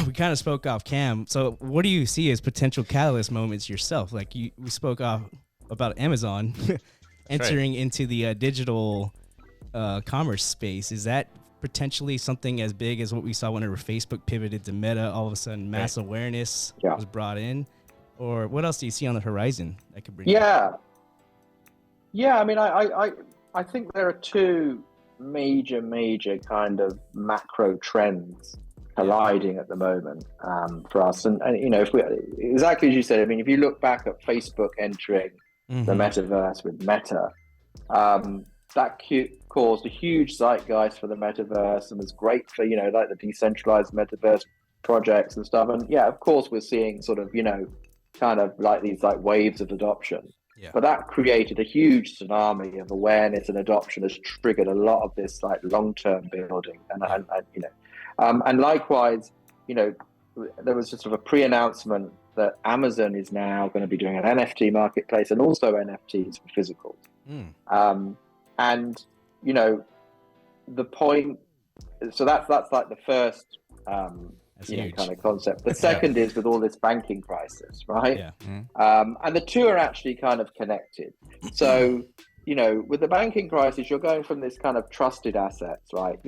S2: We kind of spoke off cam. So what do you see as potential catalyst moments yourself? Like we spoke off about Amazon entering into the digital commerce space. Is that potentially something as big as what we saw whenever Facebook pivoted to Meta? All of a sudden, mass awareness was brought in. Or what else do you see on the horizon that could bring?
S4: Yeah. I mean, I think there are two major kind of macro trends colliding at the moment for us. And if we, exactly as you said, I mean, if you look back at Facebook entering the metaverse with Meta, that caused a huge zeitgeist for the metaverse and was great for, like the decentralized metaverse projects and stuff. And yeah, of course, we're seeing sort of, kind of like these like waves of adoption.
S2: Yeah.
S4: But that created a huge tsunami of awareness and adoption, has triggered a lot of this like long-term building. And likewise, there was just sort of a pre-announcement that Amazon is now going to be doing an NFT marketplace and also NFTs for physical. And the point, so that's like the first kind of concept. The second is with all this banking crisis, right?
S2: Yeah.
S4: And the two are actually kind of connected. So with the banking crisis, you're going from this kind of trusted assets, right?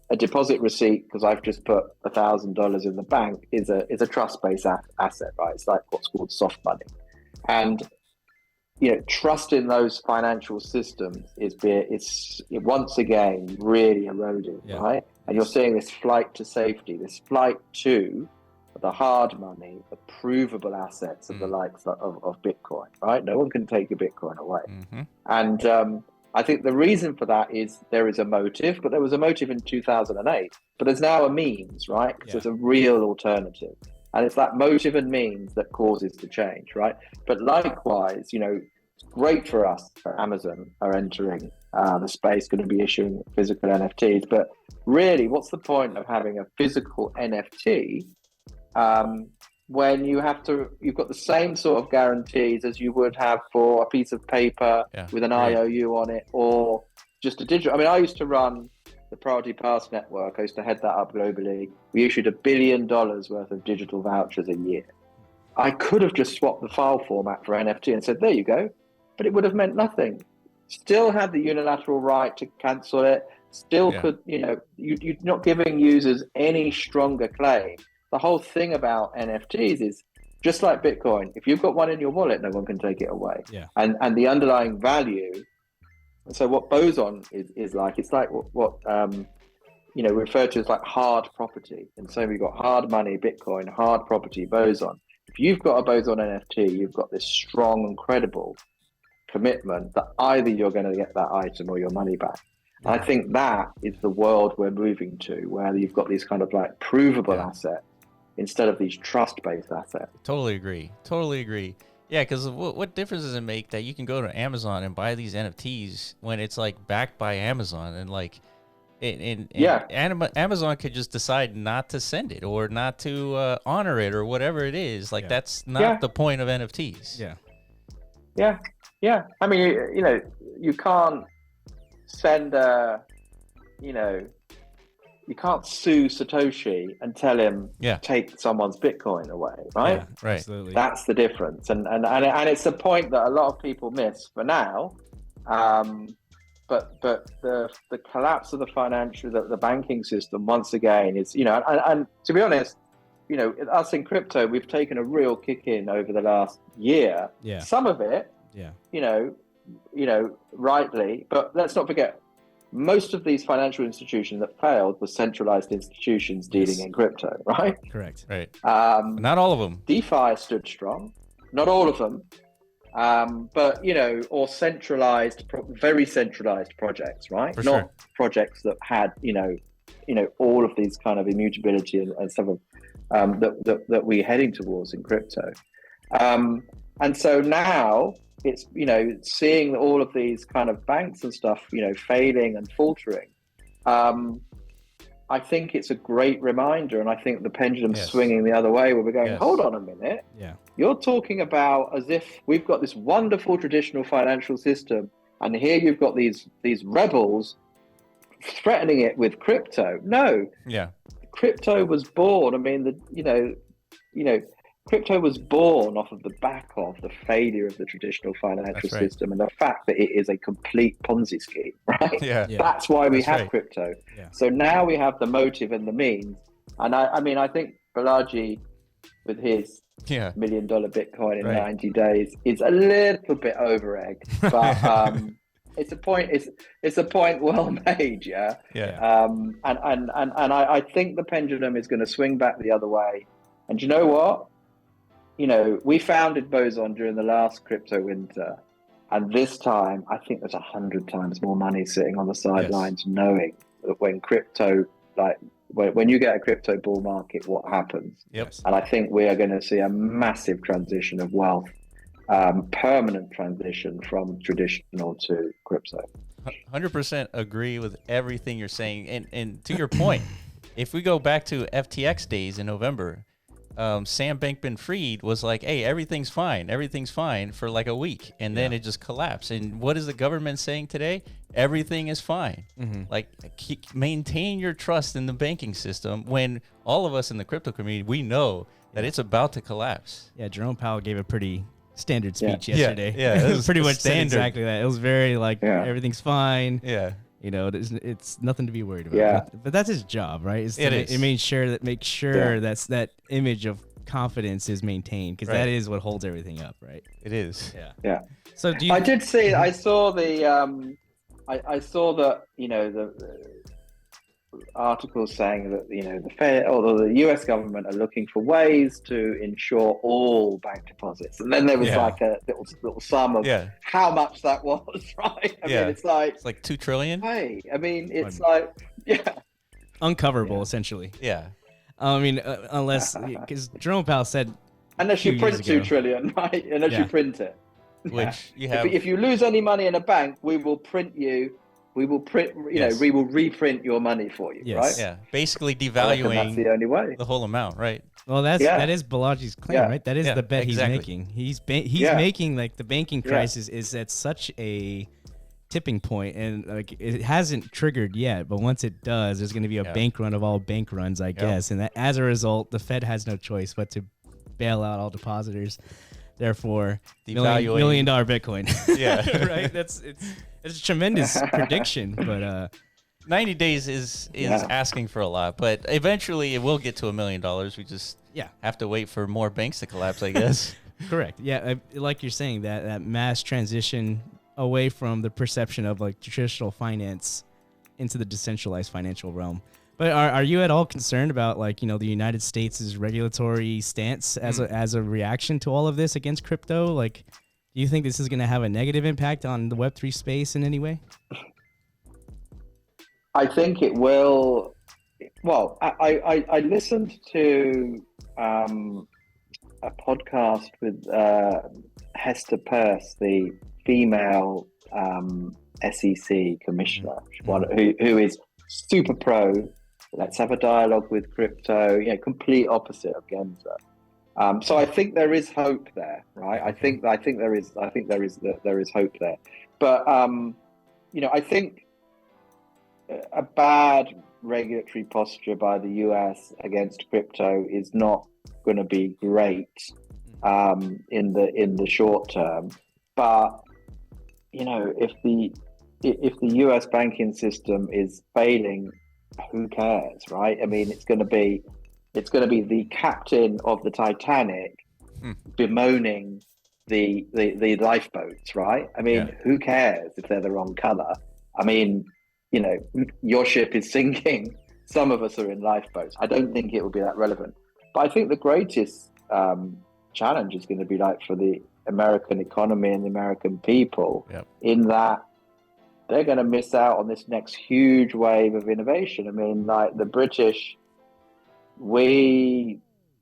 S4: A deposit receipt, because I've just put $1,000 in the bank, is a trust-based asset, right? It's like what's called soft money. And trust in those financial systems is once again really eroding, right? And you're seeing this flight to safety, this flight to the hard money, the provable assets of the likes of Bitcoin, right? No one can take your Bitcoin away. And I think the reason for that is there is a motive, but there was a motive in 2008, but there's now a means, right? Because there's a real alternative. And it's that motive and means that causes the change, right? But likewise, it's great for us that Amazon are entering the space, going to be issuing physical NFTs. But really, what's the point of having a physical NFT when you've got the same sort of guarantees as you would have for a piece of paper with an IOU on it, or just a digital? I mean, I used to run the Priority Pass network. I used to head that up globally. We issued $1 billion worth of digital vouchers a year. I could have just swapped the file format for NFT and said, there you go, but it would have meant nothing. Still had the unilateral right to cancel it. Still could, you're not giving users any stronger claim. The whole thing about NFTs is just like Bitcoin. If you've got one in your wallet, no one can take it away.
S2: Yeah.
S4: And the underlying value. So what Boson is like, it's like what referred to as like hard property. And so we've got hard money, Bitcoin, hard property, Boson. If you've got a Boson NFT, you've got this strong and credible commitment that either you're going to get that item or your money back. And I think that is the world we're moving to, where you've got these kind of like provable assets instead of these trust-based assets.
S1: Totally agree. Yeah, because what difference does it make that you can go to Amazon and buy these NFTs when it's like backed by Amazon, and like, Amazon could just decide not to send it or not to honor it or whatever it is. Like that's not the point of NFTs.
S4: Yeah. I mean, you can't send you can't sue Satoshi and tell him take someone's Bitcoin away, right?
S1: Yeah, right.
S2: Absolutely.
S4: That's the difference, and it's a point that a lot of people miss for now. But the collapse of the banking system once again is, and to be honest, us in crypto, we've taken a real kick in over the last year.
S2: Yeah.
S4: Some of it, rightly, but let's not forget, most of these financial institutions that failed were centralized institutions dealing in crypto, right?
S2: Correct.
S1: Right. Not all of them.
S4: DeFi stood strong, not all of them, but or very centralized projects, right?
S1: For
S4: not
S1: sure.
S4: Projects that had all of these kind of immutability and stuff that we're heading towards in crypto. And so now it's seeing all of these kind of banks and stuff failing and faltering. I think it's a great reminder, and I think the pendulum's swinging the other way, where we're going, hold on a minute.
S2: Yeah.
S4: You're talking about as if we've got this wonderful traditional financial system, and here you've got these rebels threatening it with crypto. No.
S1: Yeah.
S4: Crypto was born. I mean, crypto was born off of the back of the failure of the traditional financial system and the fact that it is a complete Ponzi scheme, right?
S1: Yeah.
S4: That's why we have crypto.
S2: Yeah.
S4: So now we have the motive and the means. And I think Balaji, with his $1 million Bitcoin in 90 days, is a little bit over-egged. But it's a point. It's a point well made. Yeah.
S1: Yeah.
S4: And I think the pendulum is going to swing back the other way. And you know what? You know, we founded Boson during the last crypto winter, and this time I think there's 100 times more money sitting on the sidelines, knowing that when crypto, like when you get a crypto bull market, what happens?
S1: Yep.
S4: And I think we are going to see a massive transition of wealth, permanent transition from traditional to crypto.
S1: 100% agree with everything you're saying. And to your point, if we go back to FTX days in November, Sam Bankman-Fried was like, hey, everything's fine for like a week. And then it just collapsed. And what is the government saying today? Everything is fine. Like, maintain your trust in the banking system when all of us in the crypto community, we know that it's about to collapse.
S2: Yeah, Jerome Powell gave a pretty standard speech yesterday.
S1: Yeah,
S2: it was pretty much said
S1: standard.
S2: exactly that. It was very like, everything's fine.
S1: Yeah.
S2: You know, it's nothing to be worried about.
S4: Yeah.
S2: But that's his job, right? Is to make sure that's that image of confidence is maintained, because that is what holds everything up, right?
S1: It is.
S4: Yeah.
S2: So do you?
S4: I saw the I saw that, you know, the articles saying that, you know, the Fed or the US government are looking for ways to ensure all bank deposits, and then there was like a little sum of how much that was, right? I mean, it's like
S1: 2 trillion.
S4: Hey, I mean, it's like
S2: uncoverable essentially.
S1: Yeah.
S2: I mean, unless, because Jerome Powell said,
S4: unless you print 2 trillion, right? Unless you print it,
S1: which you have.
S4: If you lose any money in a bank, we will print you. We will print, we will reprint your money for you, right?
S1: Yeah, basically devaluing
S4: that's the only way.
S1: the whole amount, right?
S2: Well, that is Balaji's claim, right? That is the bet he's making. He's making, like, the banking crisis is at such a tipping point, and like it hasn't triggered yet, but once it does, there's going to be a bank run of all bank runs, I guess, and that as a result, the Fed has no choice but to bail out all depositors. Therefore, $1 million Bitcoin.
S1: Yeah,
S2: right. It's a tremendous prediction, but
S1: 90 days is asking for a lot, but eventually it will get to $1 million. We just have to wait for more banks to collapse, I guess.
S2: Correct. Yeah, like you're saying, that mass transition away from the perception of like traditional finance into the decentralized financial realm. But are you at all concerned about, like, you know, the United States' regulatory stance as a reaction to all of this against crypto? Like, do you think this is going to have a negative impact on the Web3 space in any way?
S4: I think it will. Well, I listened to a podcast with Hester Peirce, the female SEC commissioner, who is super pro. Let's have a dialogue with crypto. Complete opposite of Genza. So I think there is hope there, right? I think there is hope there. But I think a bad regulatory posture by the US against crypto is not going to be great in the short term. But if the US banking system is failing, who cares, right? I mean, it's going to be the captain of the Titanic bemoaning the lifeboats, right? I mean, who cares if they're the wrong color? I mean, your ship is sinking. Some of us are in lifeboats. I don't think it will be that relevant. But I think the greatest challenge is going to be like for the American economy and the American people, in that they're going to miss out on this next huge wave of innovation. I mean, like the British, we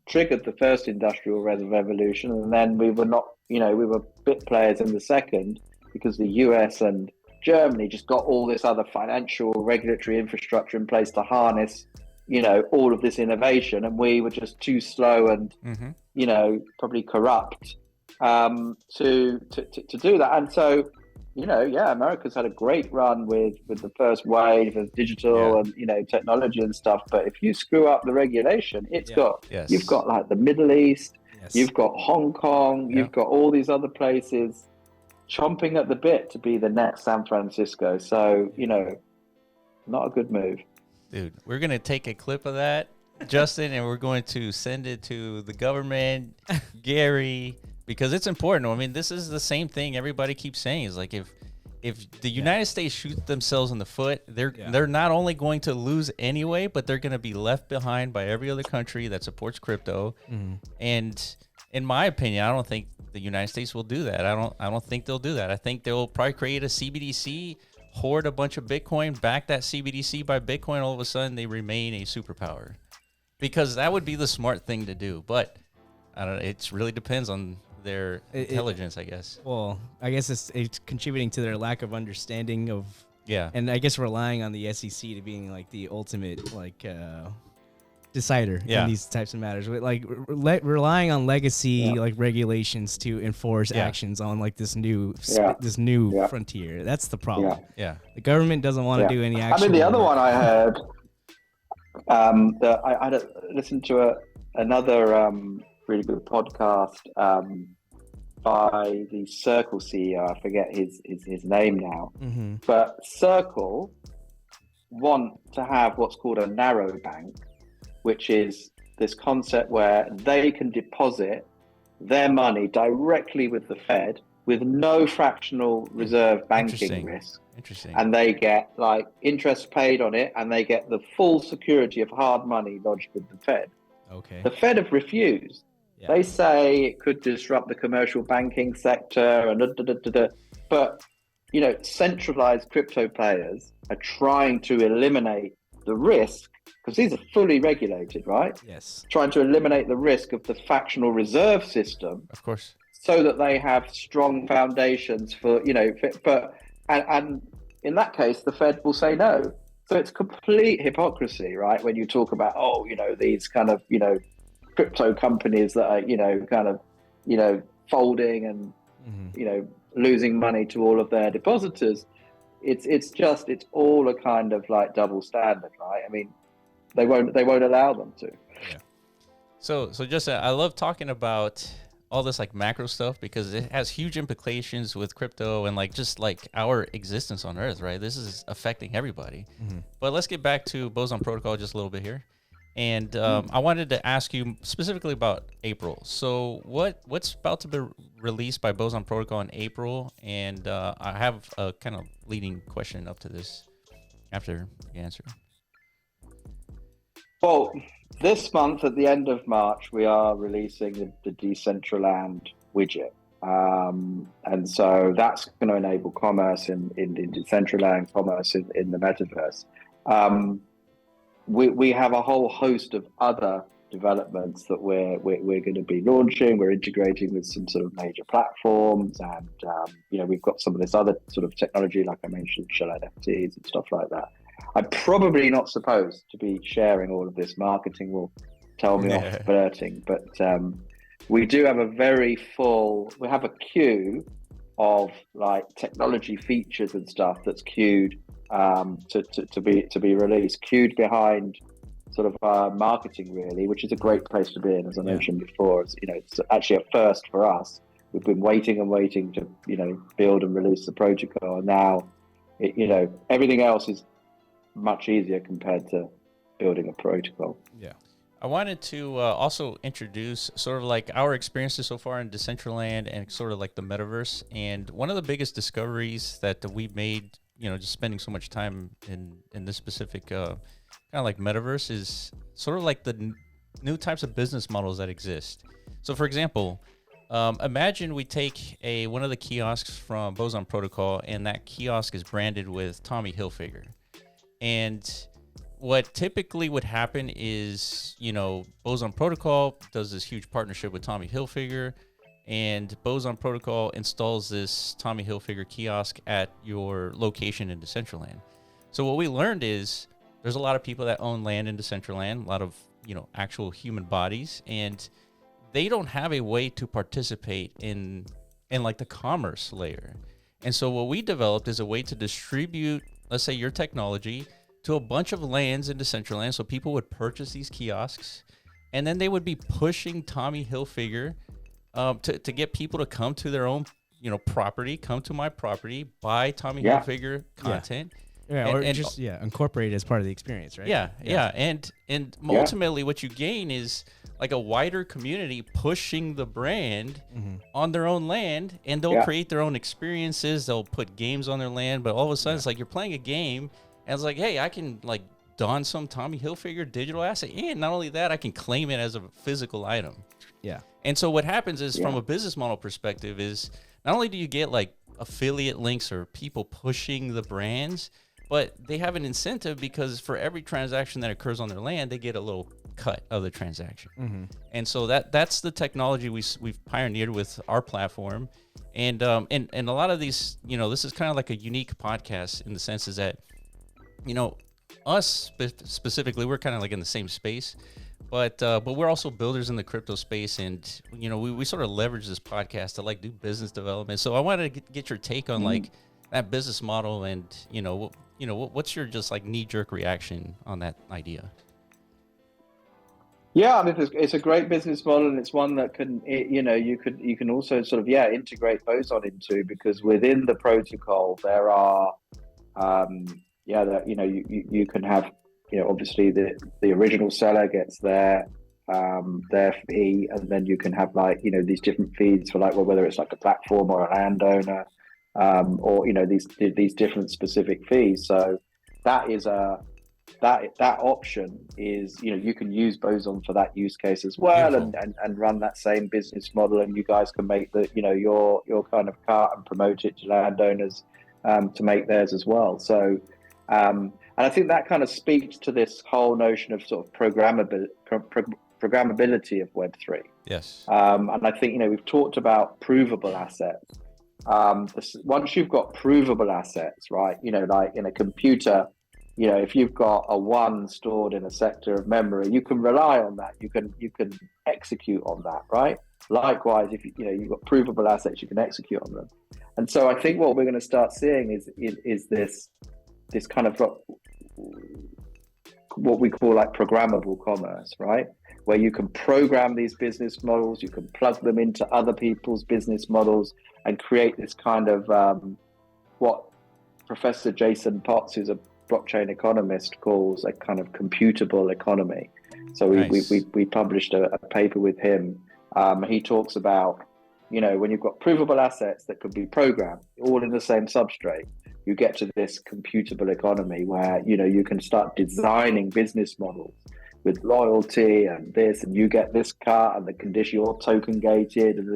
S4: triggered the first industrial revolution, and then we were not, we were bit players in the second, because the US and Germany just got all this other financial regulatory infrastructure in place to harness, all of this innovation, and we were just too slow and, probably corrupt to do that. And so, America's had a great run with the first wave of digital and technology and stuff. But if you screw up the regulation, you've got like the Middle East, you've got Hong Kong, you've got all these other places chomping at the bit to be the next San Francisco. So not a good move.
S1: Dude, we're gonna take a clip of that, Justin, and we're going to send it to the government, Gary. Because it's important. I mean, this is the same thing everybody keeps saying, is like, if if the United States shoot themselves in the foot, they're not only going to lose anyway, but they're going to be left behind by every other country that supports crypto. And in my opinion, I don't think the United States will do that. I don't think they'll do that. I think they'll probably create a CBDC, hoard a bunch of Bitcoin, back that CBDC by Bitcoin. All of a sudden, they remain a superpower, because that would be the smart thing to do. But I don't know. It really depends on their intelligence, I guess.
S2: Well, I guess it's contributing to their lack of understanding of, and I guess relying on the SEC to being like the ultimate like decider in these types of matters. With like relying on legacy like regulations to enforce actions on like this new frontier. That's the problem. The government doesn't want to do any action.
S4: I mean, the other one I heard, I listened to another really good podcast by the Circle CEO. I forget his name now, but Circle want to have what's called a narrow bank, which is this concept where they can deposit their money directly with the Fed with no fractional reserve banking risk.
S1: Interesting.
S4: And they get like interest paid on it, and they get the full security of hard money lodged with the Fed.
S2: Okay.
S4: The Fed have refused. They say it could disrupt the commercial banking sector, and but centralized crypto players are trying to eliminate the risk, because these are fully regulated, right?
S2: Yes.
S4: Trying to eliminate the risk of the fractional reserve system,
S1: of course,
S4: so that they have strong foundations for and in that case, the Fed will say no. So it's complete hypocrisy, right? When you talk about these kind of crypto companies that are folding and losing money to all of their depositors, it's all a kind of like double standard, right? I mean, they won't allow them to.
S1: So just I love talking about all this like macro stuff, because it has huge implications with crypto and like just like our existence on Earth, right? This is affecting everybody. But let's get back to Boson Protocol just a little bit here. And I wanted to ask you specifically about April. So what's about to be released by Boson Protocol in April? And I have a kind of leading question up to this after the answer.
S4: Well, this month, at the end of March, we are releasing the Decentraland widget. And so that's going to enable commerce in Decentraland, commerce in the metaverse. We have a whole host of other developments that we're going to be launching. We're integrating with some sort of major platforms, and we've got some of this other sort of technology, like I mentioned, shell NFTs and stuff like that. I'm probably not supposed to be sharing all of this. Marketing will tell me off flirting, but we do have we have a queue of like technology features and stuff that's queued to be released, queued behind sort of marketing, really, which is a great place to be in. As I mentioned before, it's actually a first for us. We've been waiting to build and release the protocol, and now everything else is much easier compared to building a protocol.
S1: I wanted to also introduce sort of like our experiences so far in Decentraland and sort of like the metaverse. And one of the biggest discoveries that we've made, just spending so much time in this specific kind of like metaverse, is sort of like the new types of business models that exist. So for example, imagine we take one of the kiosks from Boson Protocol, and that kiosk is branded with Tommy Hilfiger. And what typically would happen is, Boson Protocol does this huge partnership with Tommy Hilfiger, and Boson Protocol installs this Tommy Hilfiger kiosk at your location in Decentraland. So what we learned is there's a lot of people that own land in Decentraland, a lot of, actual human bodies, and they don't have a way to participate in like the commerce layer. And so what we developed is a way to distribute, let's say, your technology to a bunch of lands in Decentraland, so people would purchase these kiosks, and then they would be pushing Tommy Hilfiger to get people to come to their own, property, come to my property, buy Tommy Hilfiger content.
S2: Or incorporate it as part of the experience, right?
S1: And ultimately what you gain is like a wider community pushing the brand on their own land, and they'll create their own experiences. They'll put games on their land, but all of a sudden it's like you're playing a game, and it's like, hey, I can like don some Tommy Hilfiger digital asset, and not only that, I can claim it as a physical item.
S2: Yeah.
S1: And so what happens is, from a business model perspective, is not only do you get like affiliate links or people pushing the brands, but they have an incentive, because for every transaction that occurs on their land, they get a little cut of the transaction. And so that's the technology we've pioneered with our platform. And a lot of these, you know, this is kind of like a unique podcast in the sense is that, you know, us specifically, we're kind of like in the same space, but we're also builders in the crypto space, and you know, we sort of leverage this podcast to like do business development. So I wanted to get your take on like that business model, and what's your just like knee-jerk reaction on that idea?
S4: Yeah, I mean, it's a great business model, and it's one that you can also sort of integrate Boson into, because within the protocol there are you can have, you know, obviously the original seller gets their fee, and then you can have like, you know, these different fees for like, well, whether it's like a platform or a landowner, or, you know, these different specific fees. So that is that option is, you know, you can use Boson for that use case as well, and run that same business model, and you guys can make the, you know, your kind of cart and promote it to landowners to make theirs as well. So and I think that kind of speaks to this whole notion of sort of programmability of Web3.
S1: Yes.
S4: And I think, you know, we've talked about provable assets. Once you've got provable assets, right, you know, like in a computer, you know, if you've got a 1 stored in a sector of memory, you can rely on that. You can execute on that, right? Likewise, if you've got provable assets, you can execute on them. And so I think what we're going to start seeing is this kind of what we call like programmable commerce, right? Where you can program these business models, you can plug them into other people's business models, and create this kind of what Professor Jason Potts, who's a blockchain economist, calls a kind of computable economy. So we published a paper with him. He talks about, you know, when you've got provable assets that could be programmed all in the same substrate, you get to this computable economy where, you know, you can start designing business models with loyalty and this, and you get this cut and the condition, you're token gated,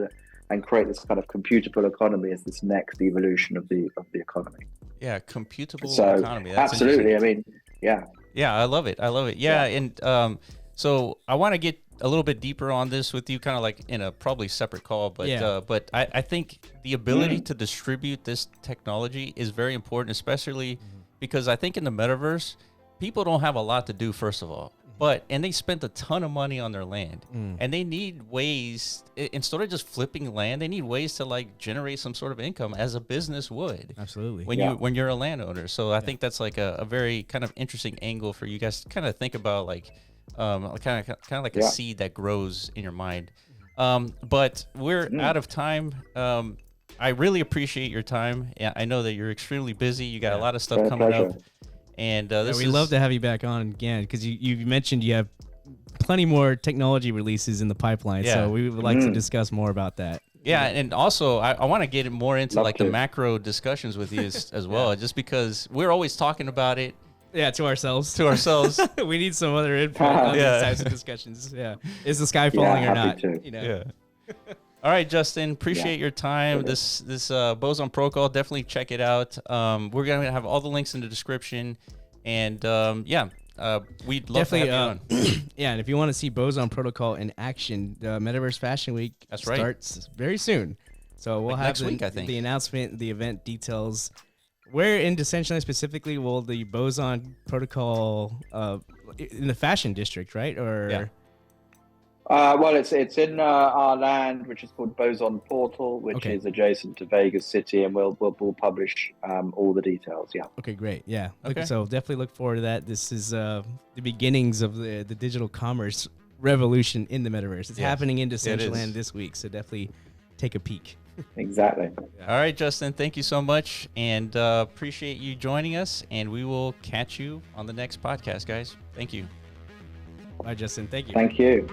S4: and create this kind of computable economy as this next evolution of the economy.
S1: Yeah, computable economy.
S4: That's absolutely. I mean, yeah.
S1: Yeah, I love it. Yeah, and so I want to get a little bit deeper on this with you, kind of like in a probably separate call, but I think the ability to distribute this technology is very important, especially because I think in the metaverse, people don't have a lot to do, first of all, and they spent a ton of money on their land, and they need ways, instead of just flipping land, they need ways to like generate some sort of income as a business would.
S2: Absolutely.
S1: When you're a landowner. So I think that's like a very kind of interesting angle for you guys to kind of think about, like kind of like a seed that grows in your mind. But we're out of time. I really appreciate your time. I know that you're extremely busy. You got a lot of stuff coming up. And we'd
S2: love to have you back on again, because you mentioned you have plenty more technology releases in the pipeline. Yeah. So we would like to discuss more about that.
S1: Yeah, and also I want to get more into the macro discussions with you as well, just because we're always talking about it.
S2: Yeah, to ourselves. We need some other input on these types of discussions. Yeah, is the sky falling or not? You know?
S1: Yeah. All right, Justin. Appreciate your time. This Boson Protocol, definitely check it out. We're gonna have all the links in the description, and we'd love to have you on.
S2: Yeah, and if you want to see Boson Protocol in action, the Metaverse Fashion Week starts very soon. So we'll have
S1: next week, I think.
S2: The announcement, the event details. Where in Decentraland specifically will the Boson Protocol in the fashion district, right? Or
S4: well, it's in our land, which is called Boson Portal, which is adjacent to Vegas City, and we'll publish all the details. Yeah.
S2: Okay, great. Yeah. Okay. So definitely look forward to that. This is the beginnings of the digital commerce revolution in the metaverse. It's happening in Decentraland this week, so definitely take a peek.
S4: Exactly.
S1: All right, Justin, thank you so much, and appreciate you joining us, and we will catch you on the next podcast, guys. Thank you.
S2: Bye, Justin. Thank you.
S4: Thank you.